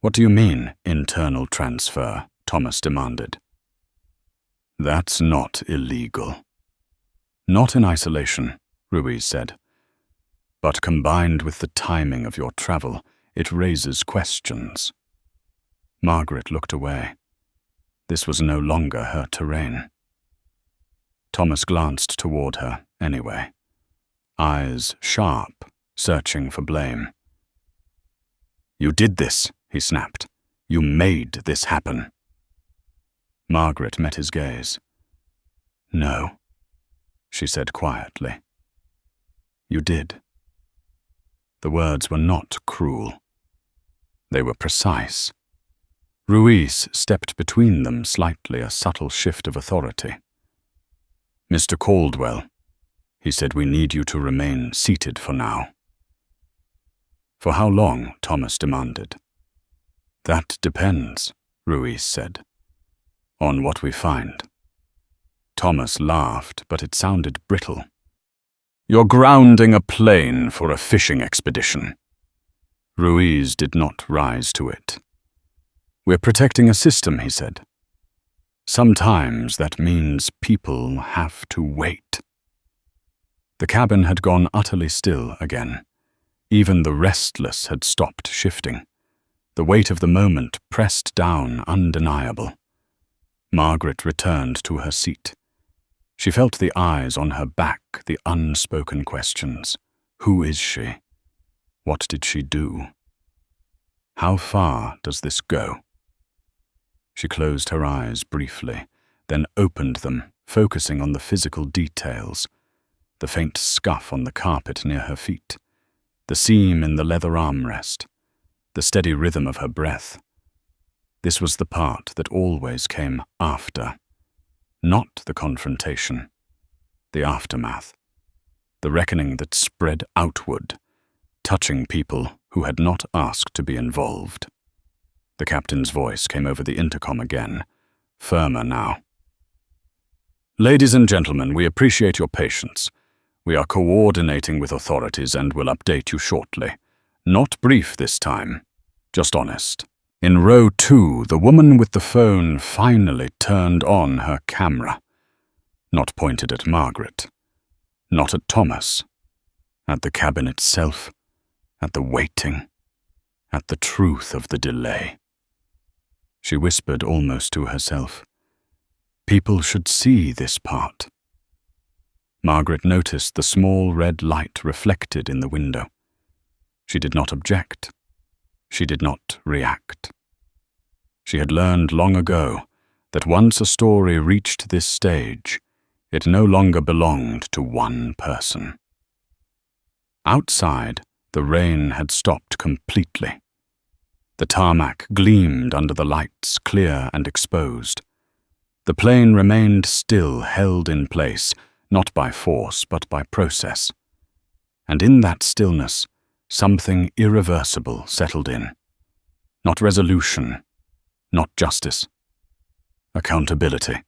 What do you mean, internal transfer? Thomas demanded. That's not illegal. Not in isolation, Ruiz said. But combined with the timing of your travel, it raises questions. Margaret looked away. This was no longer her terrain. Thomas glanced toward her anyway, eyes sharp, searching for blame. You did this, he snapped. You made this happen. Margaret met his gaze. No, she said quietly. You did. The words were not cruel. They were precise. Ruiz stepped between them slightly, a subtle shift of authority. Mr. Caldwell, he said, we need you to remain seated for now. For how long? Thomas demanded. That depends, Ruiz said, on what we find. Thomas laughed, but it sounded brittle. You're grounding a plane for a fishing expedition. Ruiz did not rise to it. We're protecting a system, he said. Sometimes that means people have to wait. The cabin had gone utterly still again. Even the restless had stopped shifting. The weight of the moment pressed down, undeniable. Margaret returned to her seat. She felt the eyes on her back, the unspoken questions. Who is she? What did she do? How far does this go? She closed her eyes briefly, then opened them, focusing on the physical details. The faint scuff on the carpet near her feet, the seam in the leather armrest, the steady rhythm of her breath. This was the part that always came after. Not the confrontation, the aftermath, the reckoning that spread outward, touching people who had not asked to be involved. The captain's voice came over the intercom again, firmer now. Ladies and gentlemen, we appreciate your patience. We are coordinating with authorities and will update you shortly. Not brief this time, just honest. In row 2, the woman with the phone finally turned on her camera. Not pointed at Margaret. Not at Thomas. At the cabin itself. At the waiting. At the truth of the delay. She whispered almost to herself. People should see this part. Margaret noticed the small red light reflected in the window. She did not object. She did not react. She had learned long ago that once a story reached this stage, it no longer belonged to one person. Outside, the rain had stopped completely. The tarmac gleamed under the lights, clear and exposed. The plane remained still, held in place, not by force, but by process. And in that stillness, something irreversible settled in. Not resolution, not justice. Accountability.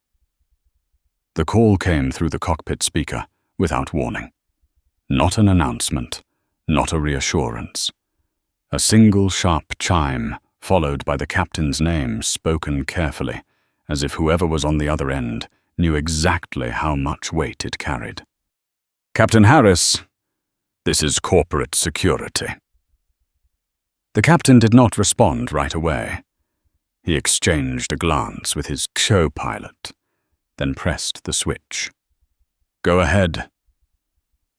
The call came through the cockpit speaker, without warning. Not an announcement, not a reassurance. A single sharp chime, followed by the captain's name, spoken carefully, as if whoever was on the other end knew exactly how much weight it carried. Captain Harris, this is corporate security. The captain did not respond right away. He exchanged a glance with his co-pilot, then pressed the switch. Go ahead.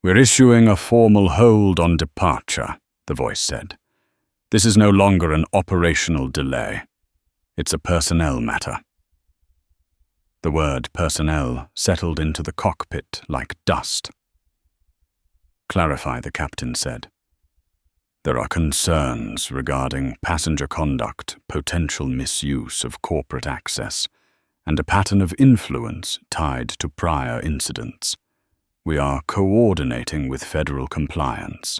We're issuing a formal hold on departure, the voice said. This is no longer an operational delay. It's a personnel matter. The word personnel settled into the cockpit like dust. Clarify, the captain said. There are concerns regarding passenger conduct, potential misuse of corporate access, and a pattern of influence tied to prior incidents. We are coordinating with federal compliance.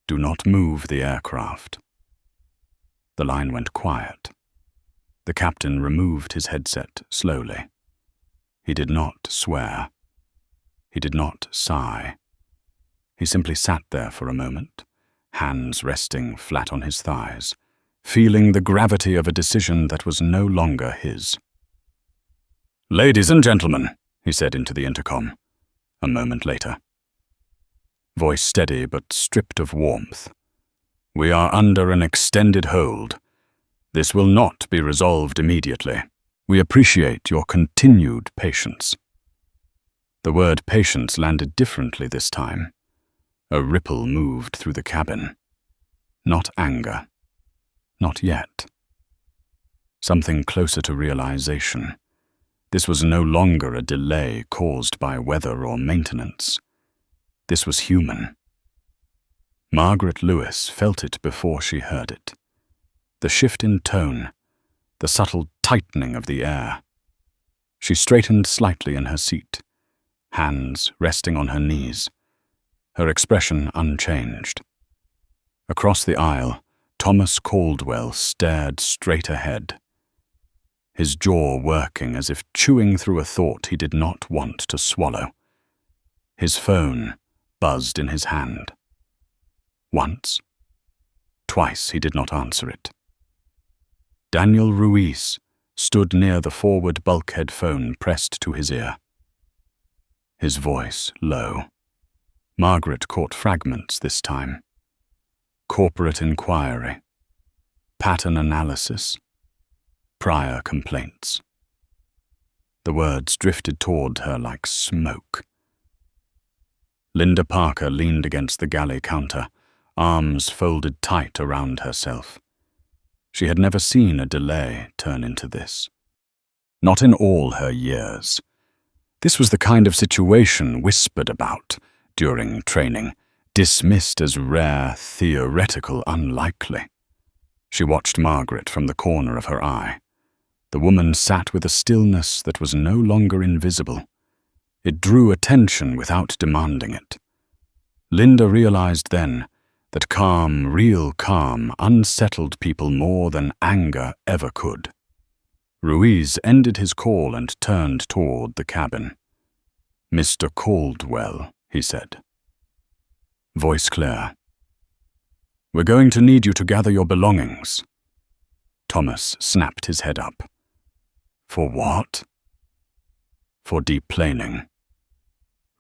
Do not move the aircraft. The line went quiet. The captain removed his headset slowly. He did not swear. He did not sigh. He simply sat there for a moment, hands resting flat on his thighs, feeling the gravity of a decision that was no longer his. Ladies and gentlemen, he said into the intercom, a moment later. Voice steady but stripped of warmth. We are under an extended hold. This will not be resolved immediately. We appreciate your continued patience. The word patience landed differently this time. A ripple moved through the cabin. Not anger. Not yet. Something closer to realization. This was no longer a delay caused by weather or maintenance. This was human. Margaret Lewis felt it before she heard it. The shift in tone, the subtle tightening of the air. She straightened slightly in her seat, hands resting on her knees, her expression unchanged. Across the aisle, Thomas Caldwell stared straight ahead, his jaw working as if chewing through a thought he did not want to swallow. His phone buzzed in his hand. Once, twice he did not answer it. Daniel Ruiz stood near the forward bulkhead phone pressed to his ear. His voice low. Margaret caught fragments this time. Corporate inquiry, pattern analysis, prior complaints. The words drifted toward her like smoke. Linda Parker leaned against the galley counter, arms folded tight around herself. She had never seen a delay turn into this. Not in all her years. This was the kind of situation whispered about during training, dismissed as rare, theoretical, unlikely. She watched Margaret from the corner of her eye. The woman sat with a stillness that was no longer invisible. It drew attention without demanding it. Linda realized then that calm, real calm, unsettled people more than anger ever could. Ruiz ended his call and turned toward the cabin. "Mr. Caldwell," he said. Voice clear. "We're going to need you to gather your belongings." Thomas snapped his head up. "For what?" "For deplaning,"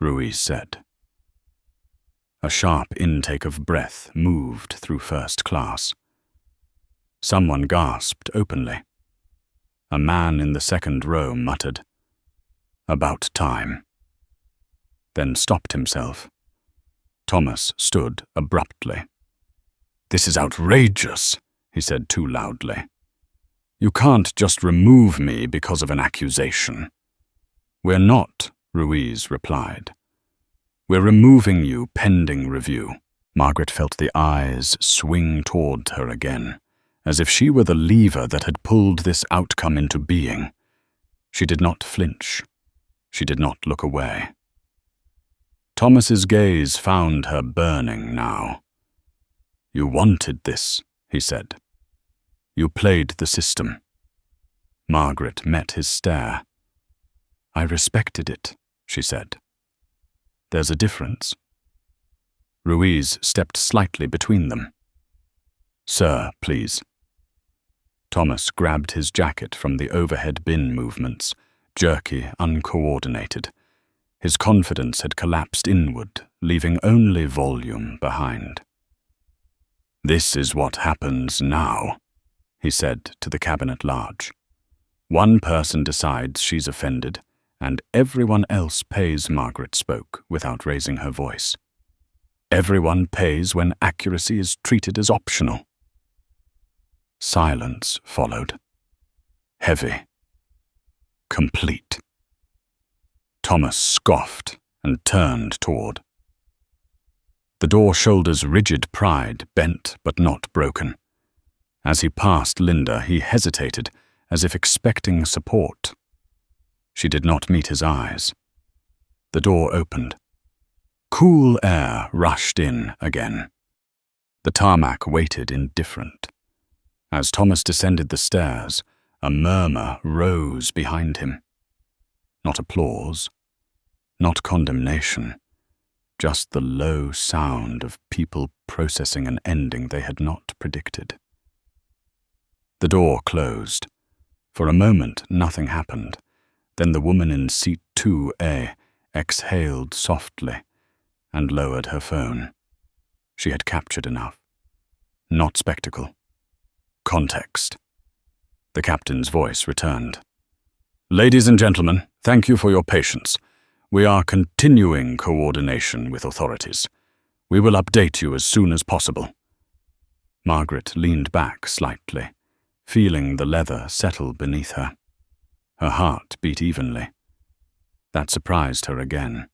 Ruiz said. A sharp intake of breath moved through first class. Someone gasped openly. A man in the second row muttered, "About time," then stopped himself. Thomas stood abruptly. "This is outrageous," he said too loudly. "You can't just remove me because of an accusation." "We're not," Ruiz replied. "We're removing you pending review." Margaret felt the eyes swing toward her again, as if she were the lever that had pulled this outcome into being. She did not flinch. She did not look away. Thomas's gaze found her burning now. "You wanted this," he said. "You played the system." Margaret met his stare. "I respected it," she said. "There's a difference." Ruiz stepped slightly between them. "Sir, please." Thomas grabbed his jacket from the overhead bin movements, jerky, uncoordinated. His confidence had collapsed inward, leaving only volume behind. "This is what happens now," he said to the cabin at large. "One person decides she's offended, and everyone else pays." Margaret spoke without raising her voice. "Everyone pays when accuracy is treated as optional." Silence followed. Heavy. Complete. Thomas scoffed and turned toward. The door shoulder's rigid pride bent but not broken. As he passed Linda, he hesitated, as if expecting support. She did not meet his eyes. The door opened. Cool air rushed in again. The tarmac waited indifferent. As Thomas descended the stairs, a murmur rose behind him. Not applause, not condemnation, just the low sound of people processing an ending they had not predicted. The door closed. For a moment, nothing happened. Then the woman in seat 2A exhaled softly and lowered her phone. She had captured enough. Not spectacle. Context. The captain's voice returned. "Ladies and gentlemen, thank you for your patience. We are continuing coordination with authorities. We will update you as soon as possible." Margaret leaned back slightly, feeling the leather settle beneath her. Her heart beat evenly. That surprised her again.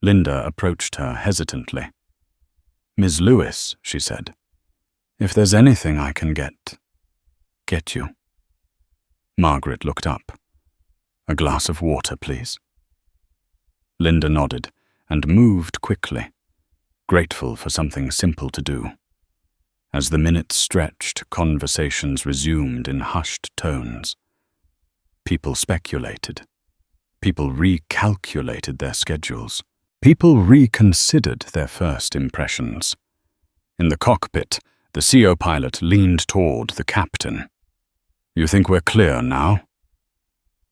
Linda approached her hesitantly. "Ms. Lewis," she said, "if there's anything I can get you." Margaret looked up. "A glass of water, please." Linda nodded and moved quickly, grateful for something simple to do. As the minutes stretched, conversations resumed in hushed tones. People speculated. People recalculated their schedules. People reconsidered their first impressions. In the cockpit, the CO pilot leaned toward the captain. "You think we're clear now?"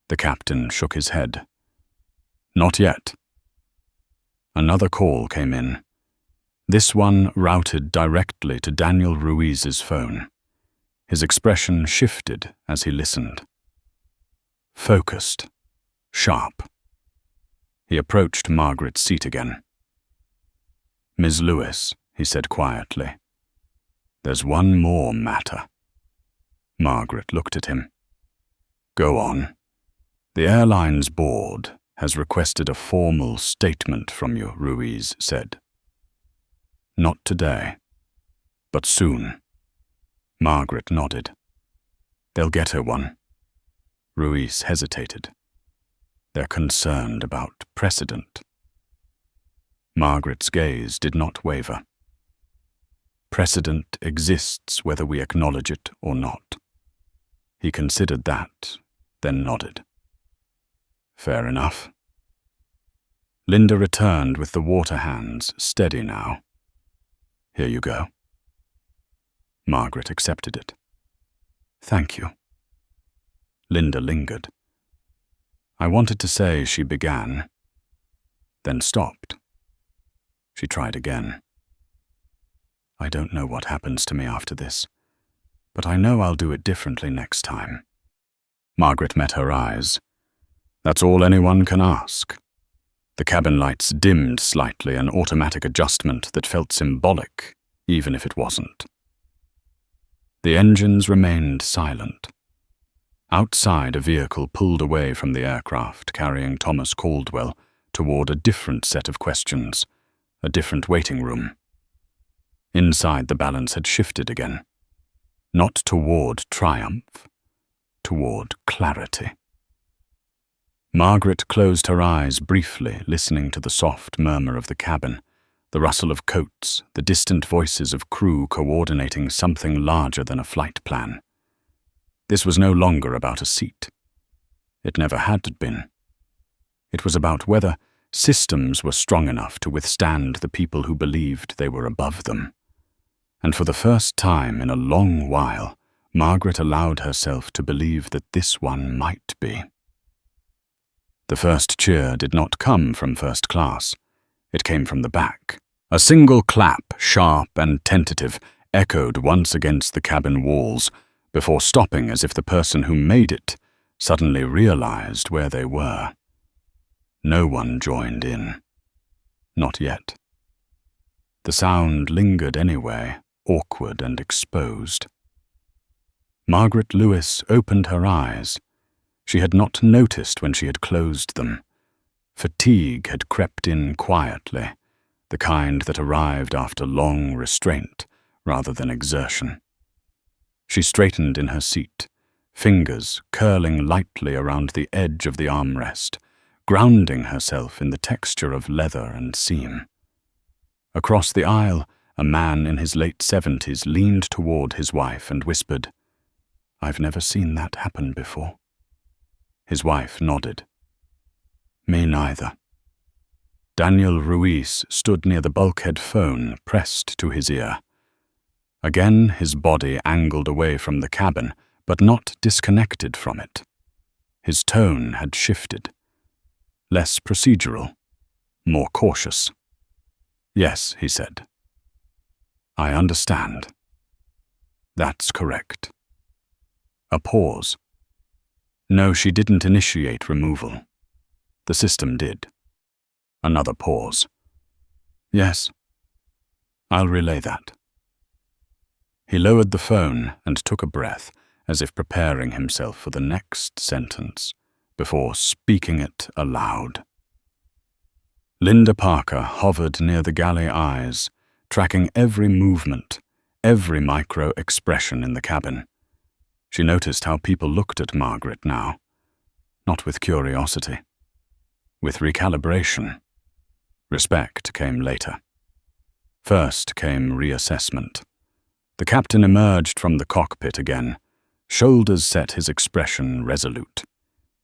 The captain shook his head. "Not yet." Another call came in. This one routed directly to Daniel Ruiz's phone. His expression shifted as he listened. Focused. Sharp. He approached Margaret's seat again. "Ms. Lewis," he said quietly, "there's one more matter." Margaret looked at him. "Go on." "The airline's board has requested a formal statement from you," Ruiz said. "Not today, but soon." Margaret nodded. "They'll get her one." Ruiz hesitated. "They're concerned about precedent." Margaret's gaze did not waver. "Precedent exists whether we acknowledge it or not." He considered that, then nodded. "Fair enough." Linda returned with the water hands, steady now. "Here you go." Margaret accepted it. "Thank you." Linda lingered. "I wanted to say," she began, then stopped. She tried again. "I don't know what happens to me after this, but I know I'll do it differently next time." Margaret met her eyes. "That's all anyone can ask." The cabin lights dimmed slightly, an automatic adjustment that felt symbolic, even if it wasn't. The engines remained silent. Outside, a vehicle pulled away from the aircraft, carrying Thomas Caldwell toward a different set of questions, a different waiting room. Inside, the balance had shifted again. Not toward triumph, toward clarity. Margaret closed her eyes briefly, listening to the soft murmur of the cabin, the rustle of coats, the distant voices of crew coordinating something larger than a flight plan. This was no longer about a seat. It never had been. It was about whether systems were strong enough to withstand the people who believed they were above them. And for the first time in a long while, Margaret allowed herself to believe that this one might be. The first cheer did not come from first class. It came from the back. A single clap, sharp and tentative, echoed once against the cabin walls, before stopping as if the person who made it suddenly realized where they were. No one joined in. Not yet. The sound lingered anyway, awkward and exposed. Margaret Lewis opened her eyes. She had not noticed when she had closed them. Fatigue had crept in quietly, the kind that arrived after long restraint rather than exertion. She straightened in her seat, fingers curling lightly around the edge of the armrest, grounding herself in the texture of leather and seam. Across the aisle, a man in his late 70s leaned toward his wife and whispered, "I've never seen that happen before." His wife nodded. "Me neither." Daniel Ruiz stood near the bulkhead phone, pressed to his ear. Again, his body angled away from the cabin, but not disconnected from it. His tone had shifted. Less procedural, more cautious. "Yes," he said. "I understand." "That's correct." A pause. "No, she didn't initiate removal. The system did." Another pause. "Yes, I'll relay that." He lowered the phone and took a breath, as if preparing himself for the next sentence, before speaking it aloud. Linda Parker hovered near the galley eyes, tracking every movement, every micro-expression in the cabin. She noticed how people looked at Margaret now, not with curiosity, with recalibration. Respect came later. First came reassessment. The captain emerged from the cockpit again, shoulders set, his expression resolute.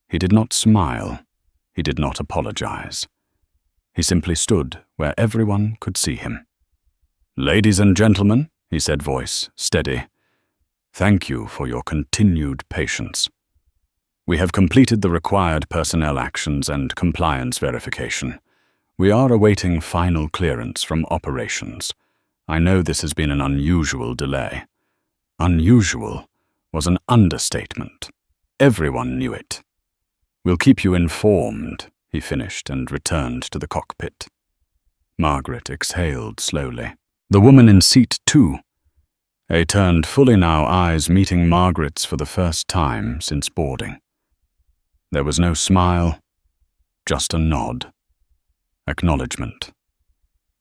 He did not smile. He did not apologize. He simply stood where everyone could see him. "Ladies and gentlemen," he said, voice steady, "thank you for your continued patience. We have completed the required personnel actions and compliance verification. We are awaiting final clearance from operations. I know this has been an unusual delay." Unusual was an understatement. Everyone knew it. "We'll keep you informed," he finished and returned to the cockpit. Margaret exhaled slowly. The woman in seat 2. They turned fully now, eyes meeting Margaret's for the first time since boarding. There was no smile, just a nod. Acknowledgement.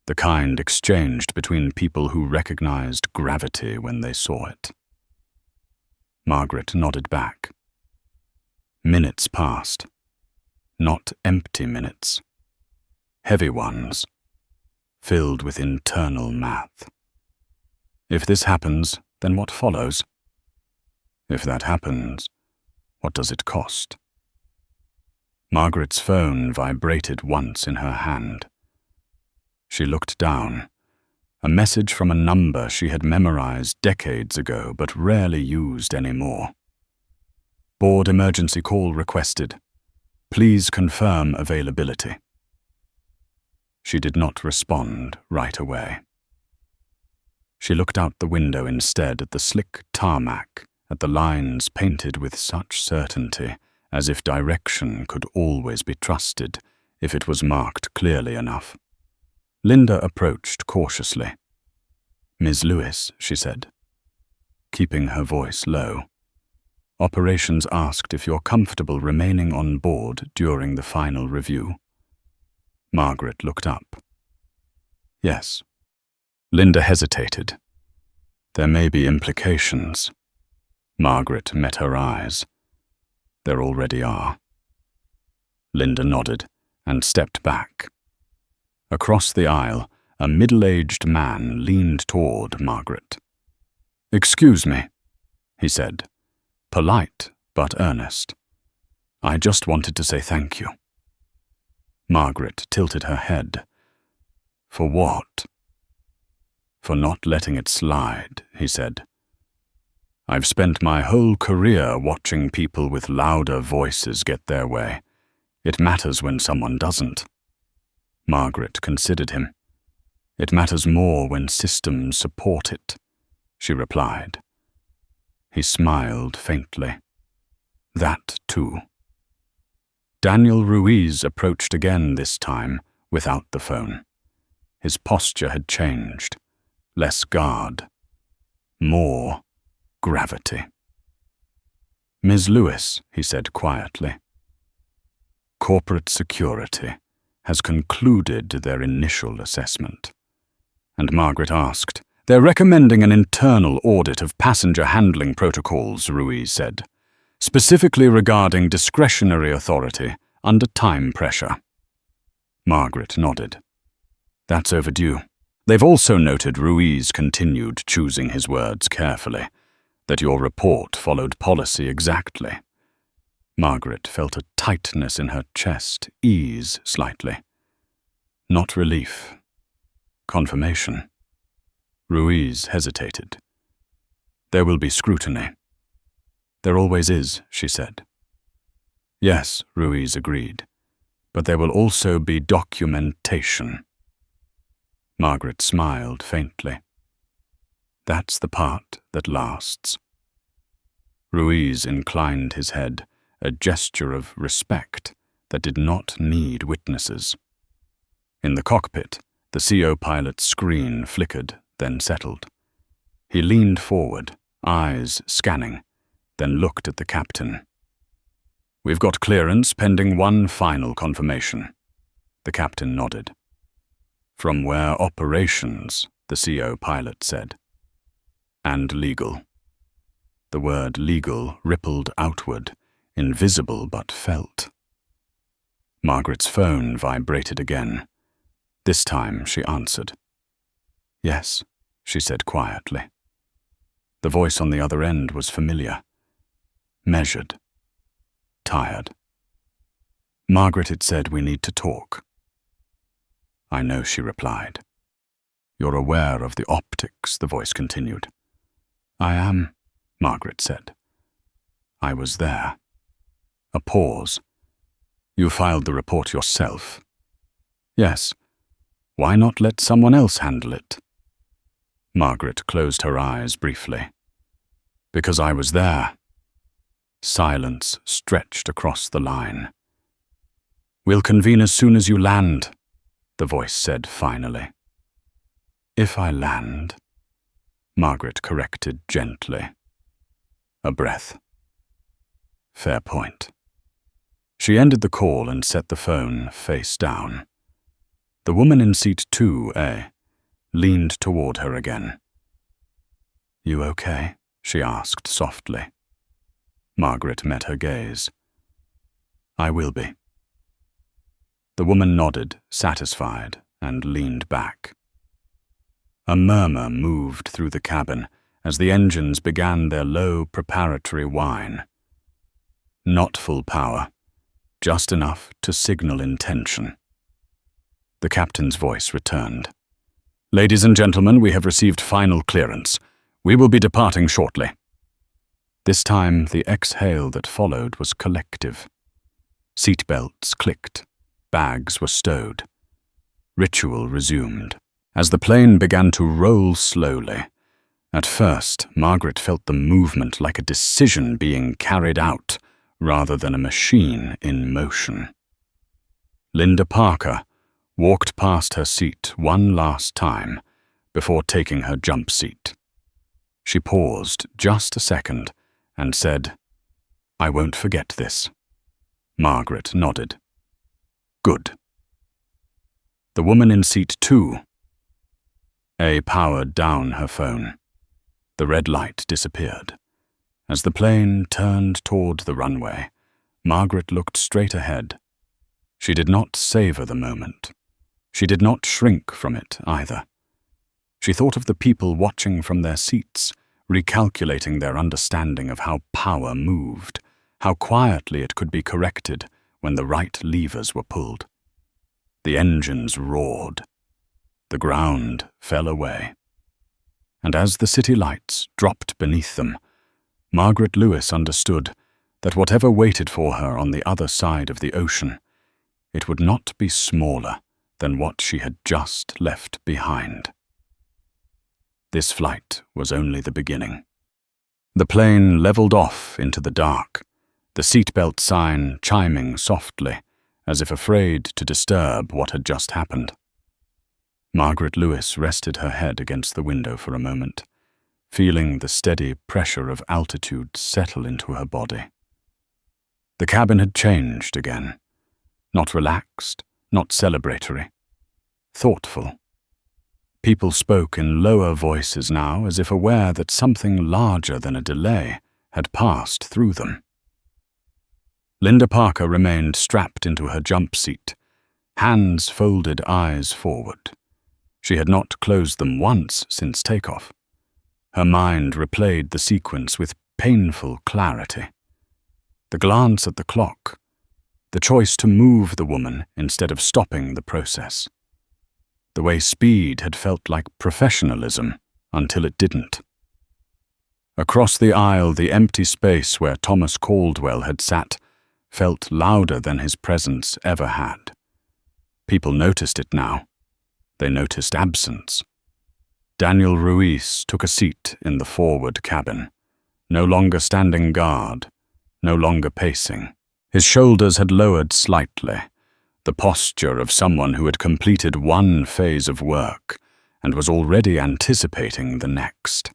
The kind exchanged between people who recognized gravity when they saw it. Margaret nodded back. Minutes passed. Not empty minutes. Heavy ones, filled with internal math. If this happens, then what follows? If that happens, what does it cost? Margaret's phone vibrated once in her hand. She looked down. A message from a number she had memorized decades ago but rarely used anymore. "Board emergency call requested. Please confirm availability." She did not respond right away. She looked out the window instead at the slick tarmac, at the lines painted with such certainty, as if direction could always be trusted if it was marked clearly enough. Linda approached cautiously. "Ms. Lewis," she said, keeping her voice low. "Operations asked if you're comfortable remaining on board during the final review." Margaret looked up. "Yes." Linda hesitated. "There may be implications." Margaret met her eyes. "There already are." Linda nodded and stepped back. Across the aisle, a middle-aged man leaned toward Margaret. "Excuse me," he said, polite but earnest. "I just wanted to say thank you." Margaret tilted her head. "For what?" "For not letting it slide," he said. "I've spent my whole career watching people with louder voices get their way. It matters when someone doesn't." Margaret considered him. "It matters more when systems support it," she replied. He smiled faintly. "That too." Daniel Ruiz approached again this time, without the phone. His posture had changed. Less guard. More gravity. "Ms. Lewis," he said quietly. "Corporate security has concluded their initial assessment." And Margaret asked, "They're recommending an internal audit of passenger handling protocols," Ruiz said, "specifically regarding discretionary authority under time pressure." Margaret nodded. "That's overdue." "They've also noted," Ruiz continued, choosing his words carefully, "that your report followed policy exactly." Margaret felt a tightness in her chest, ease slightly. Not relief. Confirmation. Ruiz hesitated. "There will be scrutiny." "There always is," she said. "Yes," Ruiz agreed, "but there will also be documentation." Margaret smiled faintly. "That's the part that lasts." Ruiz inclined his head, a gesture of respect that did not need witnesses. In the cockpit, the CO pilot's screen flickered, then settled. He leaned forward, eyes scanning, then looked at the captain. "We've got clearance pending one final confirmation." The captain nodded. "From where operations," the CO pilot said. "And legal." The word legal rippled outward, invisible but felt. Margaret's phone vibrated again. This time she answered. "Yes," she said quietly. The voice on the other end was familiar, measured, tired. "Margaret, it said we need to talk." "I know," she replied. "You're aware of the optics," the voice continued. "I am," Margaret said. "I was there." A pause. "You filed the report yourself?" "Yes. Why not let someone else handle it?" Margaret closed her eyes briefly. "Because I was there." Silence stretched across the line. "We'll convene as soon as you land," the voice said finally. "If I land," Margaret corrected gently. A breath. Fair point. She ended the call and set the phone face down. The woman in seat 2A leaned toward her again. "You okay?" she asked softly. Margaret met her gaze. "I will be." The woman nodded, satisfied, and leaned back. A murmur moved through the cabin as the engines began their low preparatory whine. Not full power, just enough to signal intention. The captain's voice returned. "Ladies and gentlemen, we have received final clearance. We will be departing shortly." This time, the exhale that followed was collective. Seatbelts clicked. Bags were stowed. Ritual resumed. As the plane began to roll slowly, at first, Margaret felt the movement like a decision being carried out rather than a machine in motion. Linda Parker walked past her seat one last time before taking her jump seat. She paused just a second and said, "I won't forget this." Margaret nodded. "Good." The woman in seat 2A powered down her phone. The red light disappeared. As the plane turned toward the runway, Margaret looked straight ahead. She did not savor the moment. She did not shrink from it either. She thought of the people watching from their seats, recalculating their understanding of how power moved, how quietly it could be corrected when the right levers were pulled. The engines roared. The ground fell away. And as the city lights dropped beneath them, Margaret Lewis understood that whatever waited for her on the other side of the ocean, it would not be smaller than what she had just left behind. This flight was only the beginning. The plane leveled off into the dark, the seatbelt sign chiming softly, as if afraid to disturb what had just happened. Margaret Lewis rested her head against the window for a moment, feeling the steady pressure of altitude settle into her body. The cabin had changed again, not relaxed, not celebratory, thoughtful. People spoke in lower voices now, as if aware that something larger than a delay had passed through them. Linda Parker remained strapped into her jump seat, hands folded, eyes forward. She had not closed them once since takeoff. Her mind replayed the sequence with painful clarity. The glance at the clock, the choice to move the woman instead of stopping the process. The way speed had felt like professionalism until it didn't. Across the aisle, the empty space where Thomas Caldwell had sat felt louder than his presence ever had. People noticed it now. They noticed absence. Daniel Ruiz took a seat in the forward cabin, no longer standing guard, no longer pacing. His shoulders had lowered slightly, the posture of someone who had completed one phase of work and was already anticipating the next.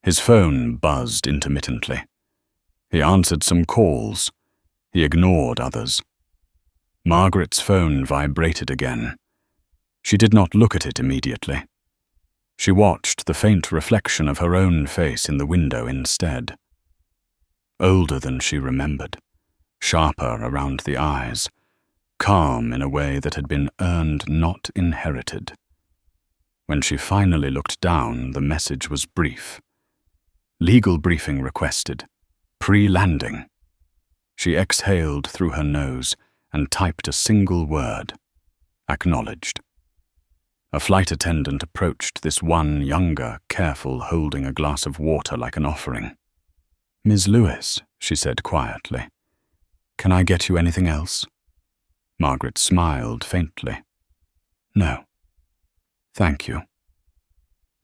His phone buzzed intermittently. He answered some calls. He ignored others. Margaret's phone vibrated again. She did not look at it immediately. She watched the faint reflection of her own face in the window instead. Older than she remembered, sharper around the eyes, calm in a way that had been earned, not inherited. When she finally looked down, the message was brief. Legal briefing requested. Pre-landing. She exhaled through her nose and typed a single word. Acknowledged. A flight attendant approached this one younger, careful, holding a glass of water like an offering. "Ms. Lewis," she said quietly, "can I get you anything else?" Margaret smiled faintly. "No. Thank you."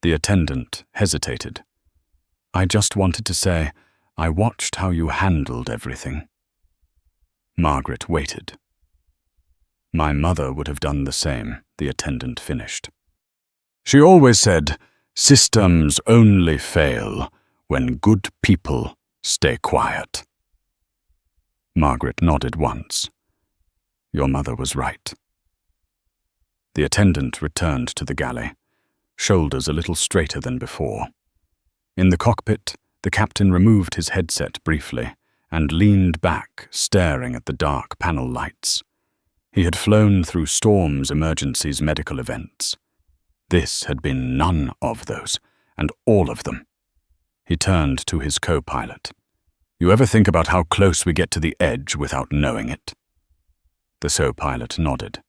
The attendant hesitated. "I just wanted to say, I watched how you handled everything." Margaret waited. "My mother would have done the same," the attendant finished. "She always said, systems only fail when good people stay quiet." Margaret nodded once. "Your mother was right." The attendant returned to the galley, shoulders a little straighter than before. In the cockpit, the captain removed his headset briefly and leaned back, staring at the dark panel lights. He had flown through storms, emergencies, medical events. This had been none of those, and all of them. He turned to his co-pilot. "You ever think about how close we get to the edge without knowing it?" The co-pilot nodded.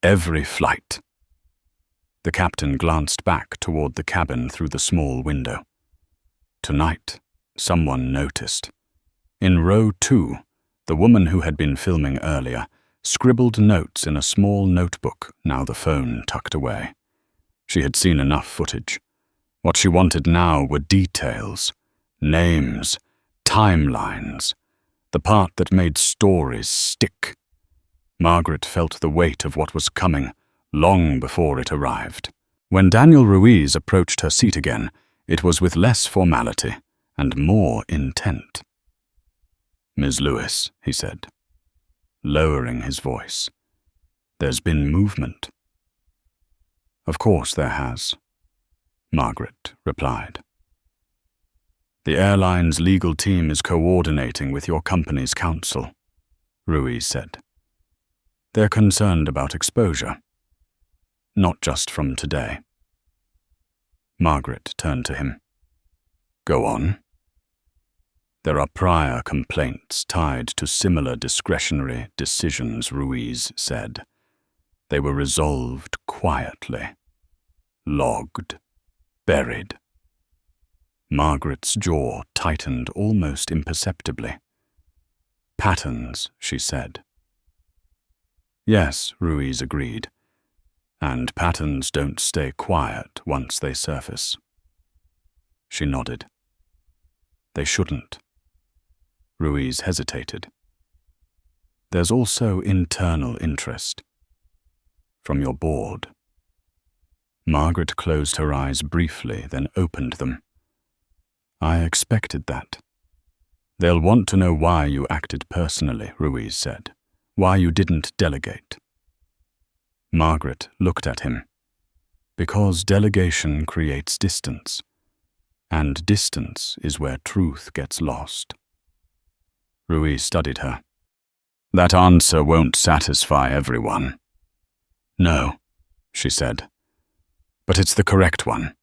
"Every flight." The captain glanced back toward the cabin through the small window. Tonight, someone noticed. In row 2, the woman who had been filming earlier scribbled notes in a small notebook, now the phone tucked away. She had seen enough footage. What she wanted now were details, names, timelines, the part that made stories stick. Margaret felt the weight of what was coming long before it arrived. When Daniel Ruiz approached her seat again, it was with less formality and more intent. "Ms. Lewis," he said, lowering his voice, "there's been movement." "Of course there has," Margaret replied. "The airline's legal team is coordinating with your company's counsel," Ruiz said. "They're concerned about exposure, not just from today." Margaret turned to him. "Go on." "There are prior complaints tied to similar discretionary decisions," Ruiz said. "They were resolved quietly, logged, buried." Margaret's jaw tightened almost imperceptibly. "Patterns," she said. "Yes," Ruiz agreed. "And patterns don't stay quiet once they surface." She nodded. "They shouldn't." Ruiz hesitated. "There's also internal interest. From your board." Margaret closed her eyes briefly, then opened them. "I expected that. They'll want to know why you acted personally," Ruiz said. "Why you didn't delegate." Margaret looked at him. "Because delegation creates distance, and distance is where truth gets lost." Ruiz studied her. "That answer won't satisfy everyone." "No," she said. "But it's the correct one."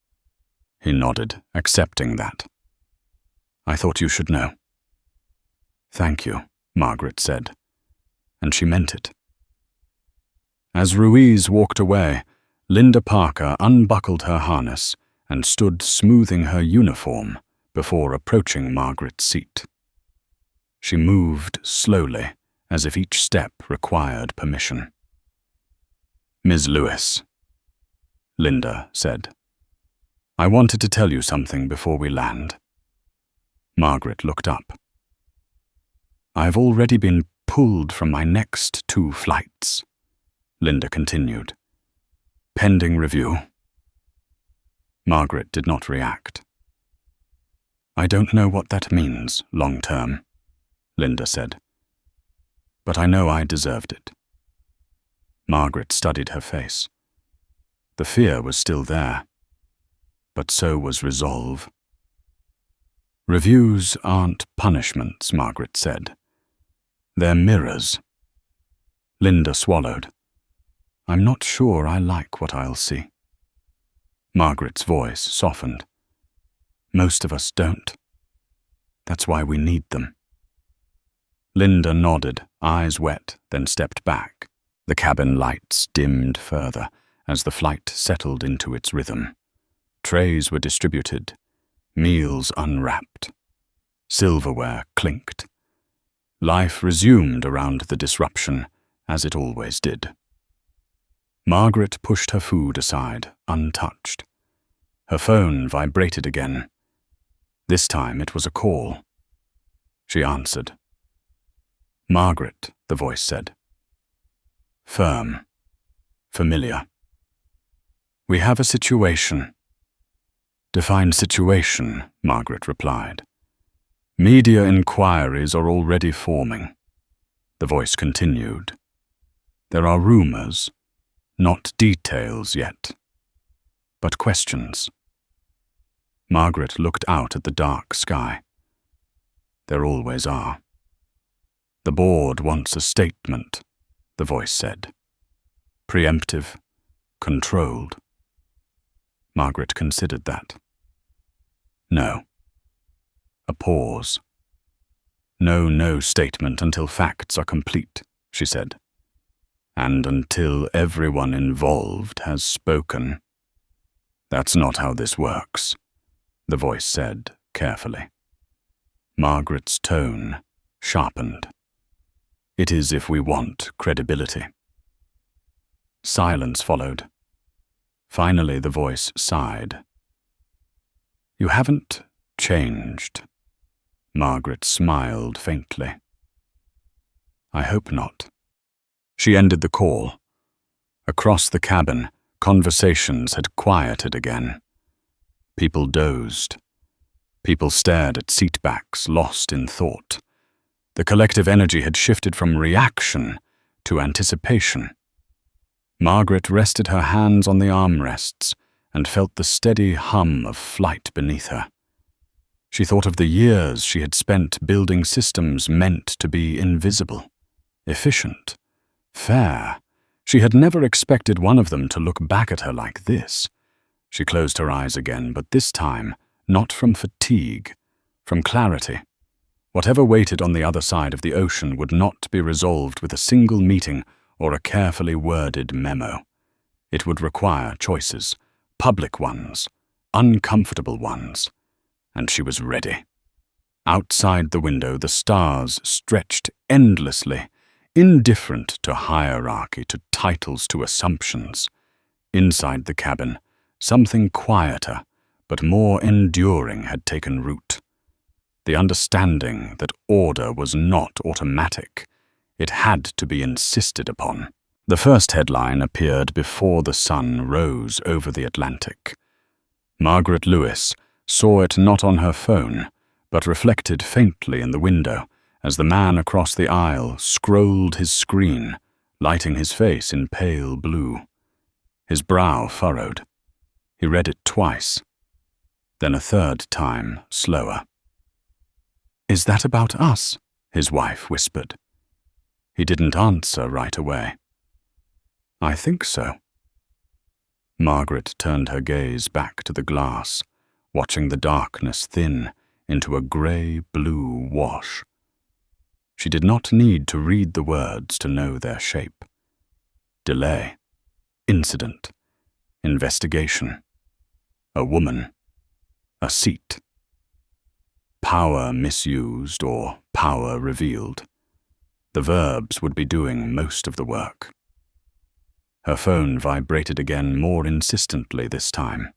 He nodded, accepting that. "I thought you should know." "Thank you," Margaret said, and she meant it. As Ruiz walked away, Linda Parker unbuckled her harness and stood smoothing her uniform before approaching Margaret's seat. She moved slowly, as if each step required permission. "Ms. Lewis," Linda said, "I wanted to tell you something before we land." Margaret looked up. "I've already been pulled from my next 2 flights," Linda continued. "Pending review." Margaret did not react. "I don't know what that means, long term," Linda said. "But I know I deserved it." Margaret studied her face. The fear was still there, but so was resolve. "Reviews aren't punishments," Margaret said. "They're mirrors." Linda swallowed. "I'm not sure I like what I'll see." Margaret's voice softened. Most of us don't. That's why we need them. Linda nodded, eyes wet, then stepped back. The cabin lights dimmed further as the flight settled into its rhythm. Trays were distributed, meals unwrapped. Silverware clinked. Life resumed around the disruption, as it always did. Margaret pushed her food aside, untouched. Her phone vibrated again. This time it was a call. She answered. "Margaret," the voice said. Firm. Familiar. "We have a situation." "Define situation," Margaret replied. "Media inquiries are already forming." The voice continued. "There are rumors, not details yet, but questions." Margaret looked out at the dark sky. There always are. "The board wants a statement," the voice said. "Preemptive, controlled." Margaret considered that. "No." A pause. No statement until facts are complete," she said. "And until everyone involved has spoken." "That's not how this works," the voice said carefully. Margaret's tone sharpened. "It is if we want credibility." Silence followed. Finally, the voice sighed. "You haven't changed." Margaret smiled faintly. "I hope not." She ended the call. Across the cabin, conversations had quieted again. People dozed. People stared at seatbacks, lost in thought. The collective energy had shifted from reaction to anticipation. Margaret rested her hands on the armrests and felt the steady hum of flight beneath her. She thought of the years she had spent building systems meant to be invisible, efficient, fair. She had never expected one of them to look back at her like this. She closed her eyes again, but this time, not from fatigue, from clarity. Whatever waited on the other side of the ocean would not be resolved with a single meeting or a carefully worded memo. It would require choices, public ones, uncomfortable ones. And she was ready. Outside the window, the stars stretched endlessly, indifferent to hierarchy, to titles, to assumptions. Inside the cabin, something quieter, but more enduring had taken root. The understanding that order was not automatic. It had to be insisted upon. The first headline appeared before the sun rose over the Atlantic. Margaret Lewis saw it not on her phone, but reflected faintly in the window as the man across the aisle scrolled his screen, lighting his face in pale blue. His brow furrowed. He read it twice, then a third time, slower. "Is that about us?" his wife whispered. He didn't answer right away. "I think so." Margaret turned her gaze back to the glass, watching the darkness thin into a grey-blue wash. She did not need to read the words to know their shape. Delay, incident, investigation, a woman, a seat. Power misused or power revealed. The verbs would be doing most of the work. Her phone vibrated again, more insistently this time.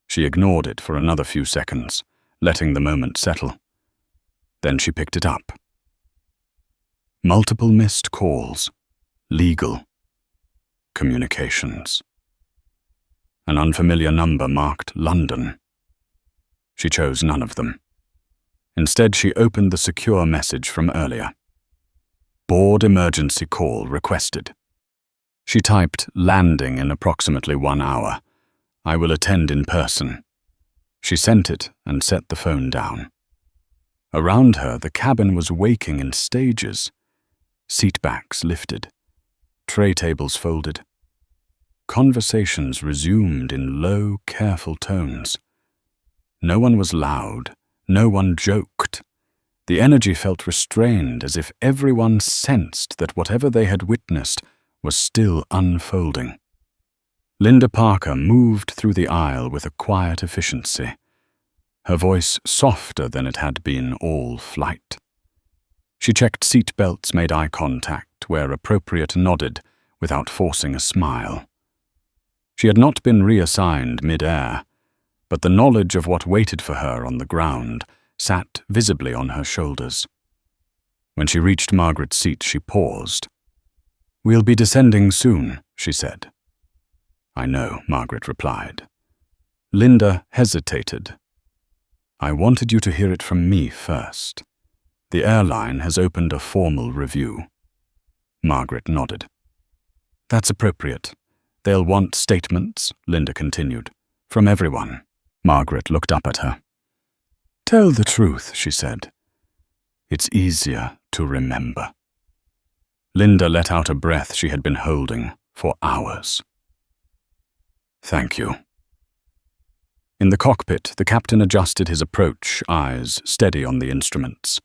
She ignored it for another few seconds, letting the moment settle. Then she picked it up. Multiple missed calls. Legal. Communications. An unfamiliar number marked London. She chose none of them. Instead, she opened the secure message from earlier. Board emergency call requested. She typed landing in approximately 1 hour. I will attend in person. She sent it and set the phone down. Around her, the cabin was waking in stages. Seatbacks lifted. Tray tables folded. Conversations resumed in low, careful tones. No one was loud. No one joked. The energy felt restrained, as if everyone sensed that whatever they had witnessed was still unfolding. Linda Parker moved through the aisle with a quiet efficiency, her voice softer than it had been all flight. She checked seat belts, made eye contact, where appropriate nodded, without forcing a smile. She had not been reassigned mid-air, but the knowledge of what waited for her on the ground sat visibly on her shoulders. When she reached Margaret's seat, she paused. "We'll be descending soon," she said. "I know," Margaret replied. Linda hesitated. "I wanted you to hear it from me first. The airline has opened a formal review." Margaret nodded. "That's appropriate. They'll want statements," Linda continued, "from everyone." Margaret looked up at her. "Tell the truth," she said. "It's easier to remember." Linda let out a breath she had been holding for hours. "Thank you." In the cockpit, the captain adjusted his approach, eyes steady on the instruments.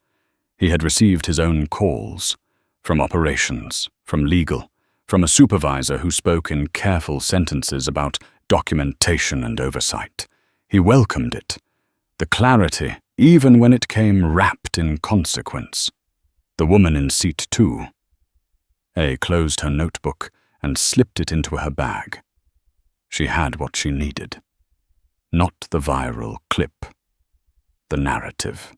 He had received his own calls, from operations, from legal, from a supervisor who spoke in careful sentences about documentation and oversight. He welcomed it, the clarity, even when it came wrapped in consequence. The woman in seat 2. A closed her notebook and slipped it into her bag. She had what she needed. Not the viral clip. The narrative.